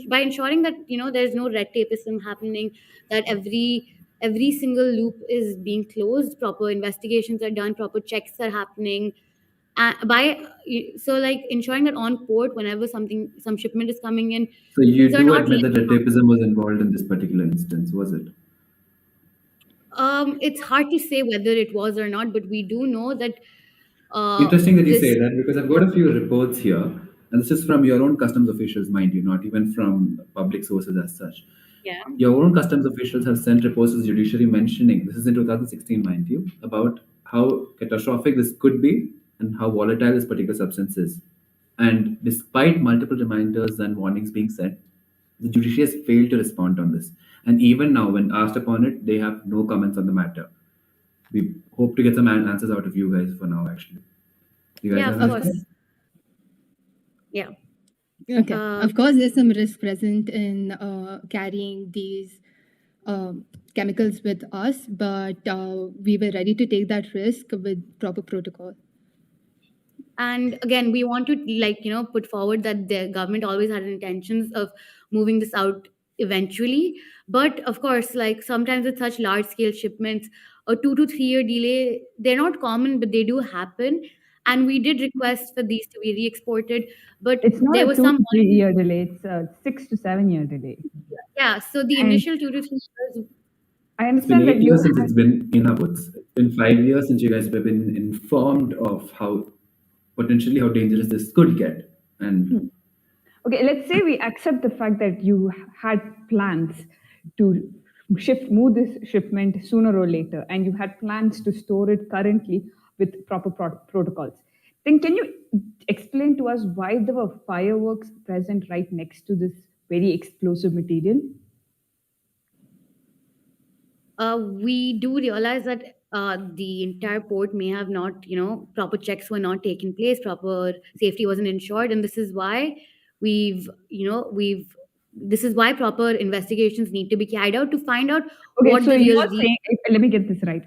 by ensuring that there's no red tapeism happening, that every single loop is being closed, proper investigations are done, proper checks are happening. Like ensuring that on port whenever some shipment is coming in, So you things are do not admit that leaving. red tapeism was involved in this particular instance, was it? It's hard to say whether it was or not, but we do know that Interesting that you this. say that because I've got a few reports here, and this is from your own customs officials, mind you, not even from public sources as such. Yeah. Your own customs officials have sent reports to the judiciary mentioning, this is in 2016, mind you, about how catastrophic this could be and how volatile this particular substance is. And despite multiple reminders and warnings being sent, the judiciary has failed to respond on this. And even now, when asked upon it, they have no comments on the matter. We hope to get some answers out of you guys for now, actually. You guys Yeah, have of anything? course. Yeah. Okay. Of course, there's some risk present in carrying these chemicals with us, but we were ready to take that risk with proper protocol. And again, we want to put forward that the government always had intentions of moving this out eventually. But of course, like sometimes with such large scale shipments, a 2 to 3 year delay, they're not common, but they do happen. And we did request for these to be re-exported, but It's not there a was 2 some to 3 year delay, it's a 6 to 7 year delay. yeah. So the And initial 2 to 3 years. I It's been understand that 8 you years since had it's been in our books. It's been 5 years since you guys have been informed of how potentially how dangerous this could get. And okay, let's say we accept the fact that you had plans to move this shipment sooner or later, and you had plans to store it currently with proper protocols. Then can you explain to us why there were fireworks present right next to this very explosive material? We do realize that the entire port may have not, proper checks were not taken place, proper safety wasn't ensured, and this is why this is why proper investigations need to be carried out to find out Okay, what so the real you're saying, let me get this right.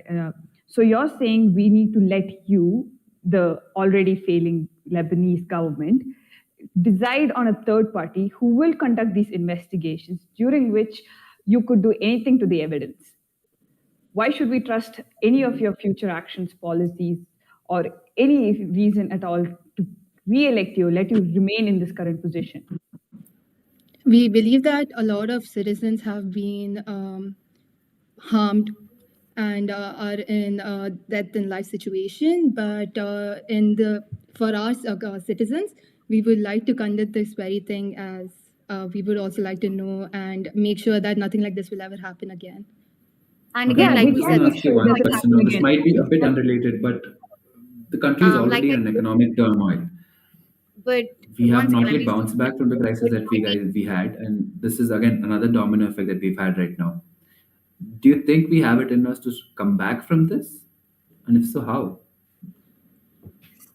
So you're saying we need to let you, the already failing Lebanese government, decide on a third party who will conduct these investigations, during which you could do anything to the evidence. Why should we trust any of your future actions, policies, or any reason at all to re-elect you, let you remain in this current position? We believe that a lot of citizens have been harmed and are in death and life situation. But for our citizens, we would like to conduct this very thing as we would also like to know and make sure that nothing like this will ever happen again. And Okay, again, I like just we want said, to ask you one question. Now, this might be a bit unrelated, but the country is like already I in an said, economic turmoil. but We have once again, not when yet we say bounced back from the crisis that we had, and this is again another domino effect that we've had right now. Do you think we have it in us to come back from this? And if so, how?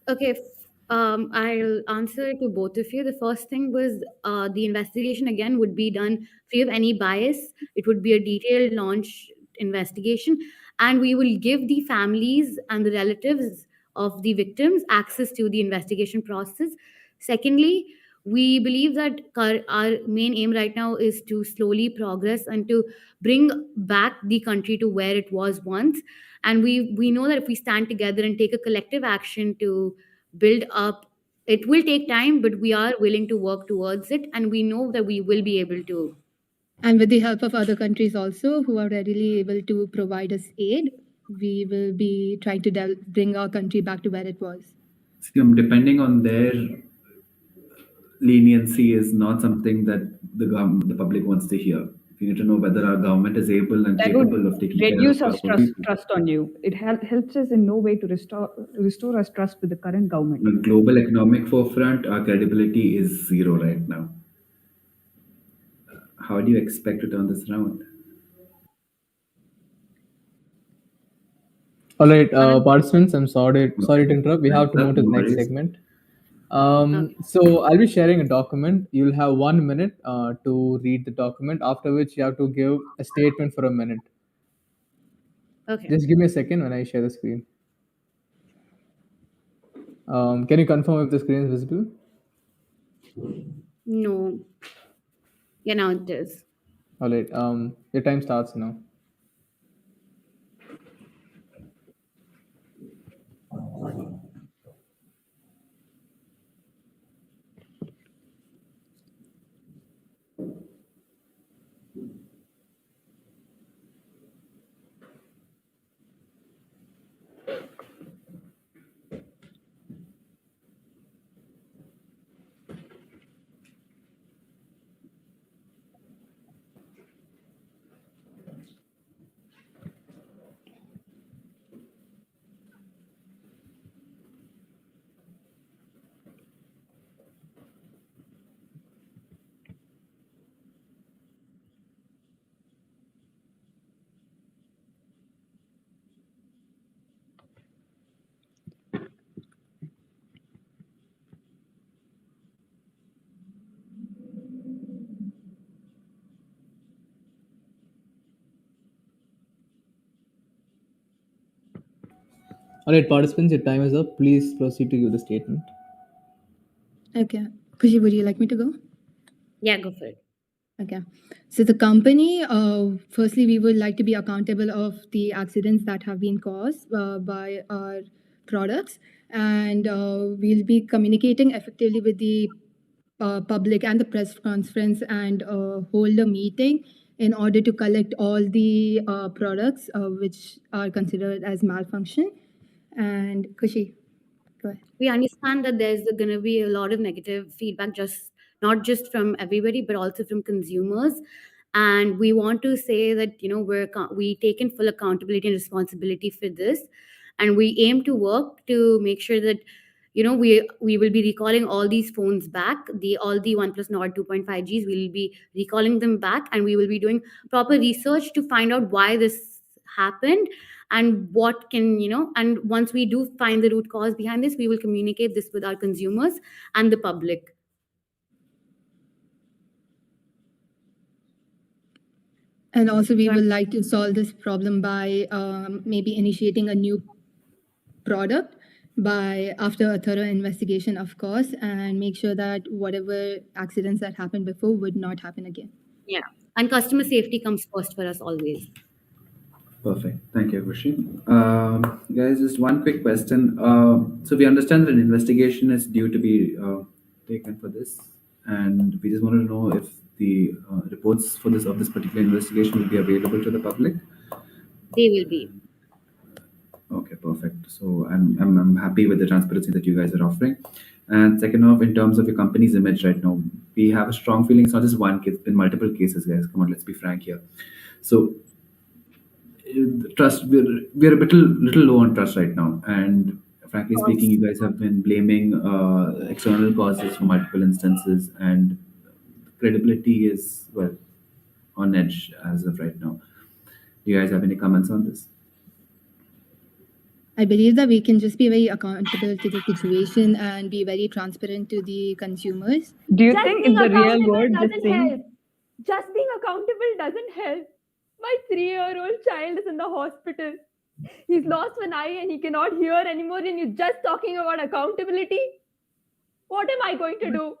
Okay, I'll answer to both of you. The first thing was the investigation again would be done free of any bias. It would be a detailed launch investigation, and we will give the families and the relatives of the victims access to the investigation process. Secondly, we believe that our main aim right now is to slowly progress and to bring back the country to where it was once, and we know that if we stand together and take a collective action to build up, it will take time, but we are willing to work towards it, and we know that we will be able to. And with the help of other countries also who are readily able to provide us aid, we will be trying to bring our country back to where it was. Depending on their leniency is not something that the public wants to hear. We need to know whether our government is able and That would capable of taking care of reduce us proper people. trust on you. It helps us in no way to restore us trust with the current government. On a global economic forefront, our credibility is zero right now. How do you expect to turn this around? All right, participants, I'm sorry to interrupt. We have to move to the No next worries. segment. So I'll be sharing a document. You'll have 1 minute to read the document, after which you have to give a statement for a minute. Okay. Just give me a second when I share the screen. Can you confirm if the screen is visible? No. Yeah, now it is. All right, your time starts now. All right, participants, your time is up. Please proceed to give the statement. Okay. Kushi, would you like me to go? Yeah, go for it. Okay. So the company, firstly, we would like to be accountable of the accidents that have been caused by our products, and we'll be communicating effectively with the public and the press conference and hold a meeting in order to collect all the products which are considered as malfunction. And Kushi, go ahead. We understand that there's going to be a lot of negative feedback, just not just from everybody, but also from consumers. and we want to say that we taken full accountability and responsibility for this, and we aim to work to make sure that we will be recalling all these phones back, all the OnePlus Nord 2.5Gs. We will be recalling them back, and we will be doing proper research to find out why this happened and what can and once we do find the root cause behind this, we will communicate this with our consumers and the public. And also, we would like to solve this problem by maybe initiating a new product by after a thorough investigation, of course, and make sure that whatever accidents that happened before would not happen again. Yeah, and customer safety comes first for us always. Perfect. Thank you, Khushi. Guys, just one quick question. So we understand that an investigation is due to be taken for this, and we just wanted to know if the reports for this particular investigation will be available to the public. They will be. Okay, perfect. So I'm happy with the transparency that you guys are offering. And second off, in terms of your company's image right now, we have a strong feeling. It's not just one case; it's been multiple cases, guys. Come on, let's be frank here. So trust, we're a little low on trust right now, and frankly speaking, you guys have been blaming external causes for multiple instances, and credibility is on edge as of right now. Do you guys have any comments on this? I believe that we can just be very accountable to the situation and be very transparent to the consumers. Do you Just think being in the real accountable world this doesn't thing? help. Just being accountable doesn't help. My 3-year-old child is in the hospital. He's lost one eye and he cannot hear anymore, and you're just talking about accountability? What am I going to do?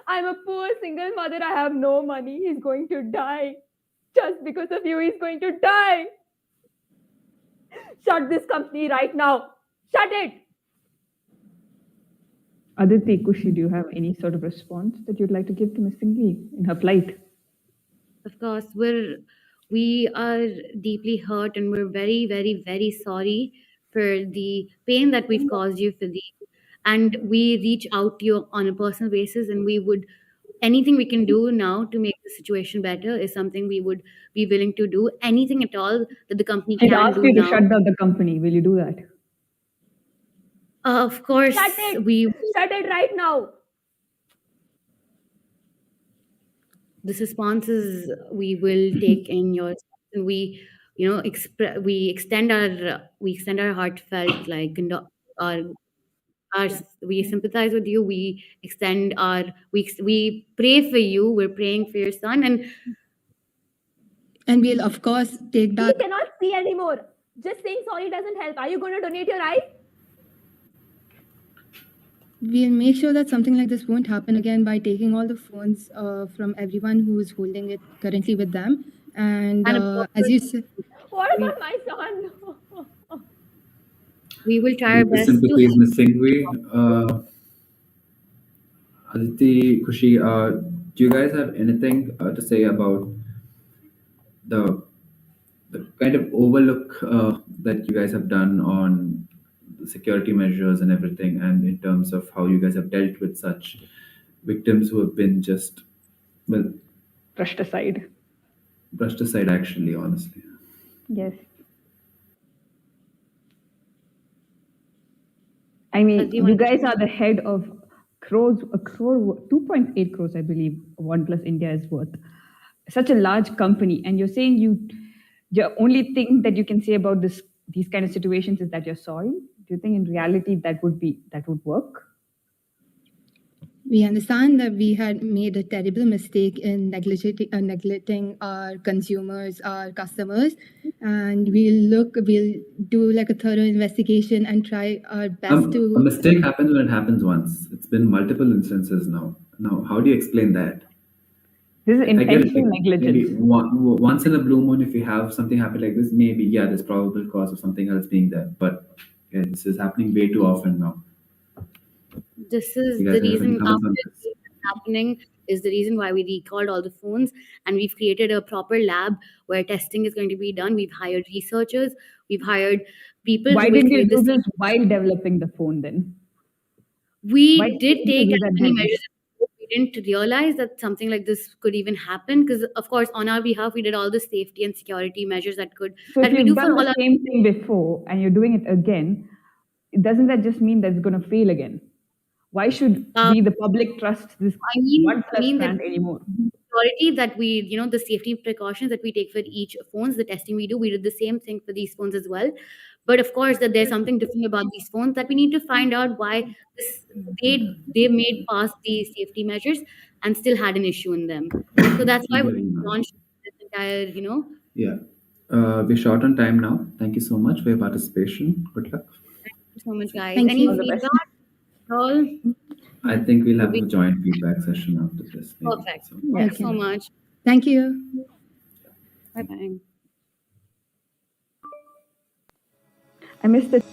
I'm a poor single mother. I have no money. He's going to die. Just because of you, he's going to die. Shut this company right now. Shut it. Aditi, Kushi, do you have any sort of response that you'd like to give to Miss Singhi in her plight? Of course, we are deeply hurt, and we're very, very, very sorry for the pain that we've caused you and we reach out to you on a personal basis, and we would anything we can do now to make the situation better is something we would be willing to do. Anything at all that the company I'd can ask do you to now. shut down the company. Will you do that? Of course, Shut it. Shut it right now. The responses we will take in your, and we we extend our heartfelt we sympathize with you. We extend we pray for you. We're praying for your son, and we'll of course take back. He cannot see anymore. Just saying sorry doesn't help. Are you going to donate your eye? We'll make sure that something like this won't happen again by taking all the phones from everyone who is holding it currently with them. And as you said, what about my son? We will try our best sympathies, to. Miss Singhi. Aditi, Kushi, do you guys have anything to say about the kind of overlook that you guys have done on the security measures and everything, and in terms of how you guys have dealt with such victims who have been just brushed aside? Brushed aside, actually, honestly. Yes. I mean, you guys are the head of crores, 2.8 crores, I believe, OnePlus India is worth. Such a large company, and you're saying the only thing that you can say about these kind of situations is that you're sorry. Do you think in reality that would work? We understand that we had made a terrible mistake in neglecting our consumers, our customers, and we'll do like a thorough investigation and try our best to. A mistake happens when it happens once. It's been multiple instances now. Now, how do you explain that? This is intentional negligence. Maybe once in a blue moon, if you have something happen like this, maybe there's probable cause of something else being there. But this is happening way too often now. This is the reason happening is the reason why we recalled all the phones, and we've created a proper lab where testing is going to be done. We've hired researchers. We've hired people. Why didn't you do this while developing the phone then? We did take as many measures. we didn't realize that something like this could even happen, because of course on our behalf we did all the safety and security measures that So if we you've do for done all the our. same thing before and you're doing it again, doesn't that just mean that it's going to fail again? Why should we, the public, trust this one I mean that brand anymore? security that we, the safety precautions that we take for each phones, the testing we did the same thing for these phones as well. But of course, that there's something different about these phones that we need to find out why this they made past the safety measures and still had an issue in them. So that's why we launched this entire. Yeah. We're short on time now. Thank you so much for your participation. Good luck. Thank you so much, guys. Thank Any you. All the best. feedback at all? I think we'll have a joint feedback session after this. Maybe. Perfect. So, Thank you so much. Thank you. Bye bye. I missed it.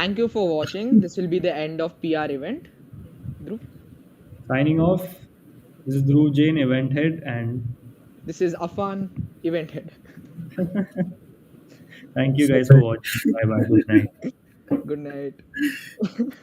Thank you for watching. This will be the end of PR event. Dhruv, Signing off. This is Dhruv Jain, event head, and this is Afan, event head. thank you guys for watching. Bye bye. Good night. Good night.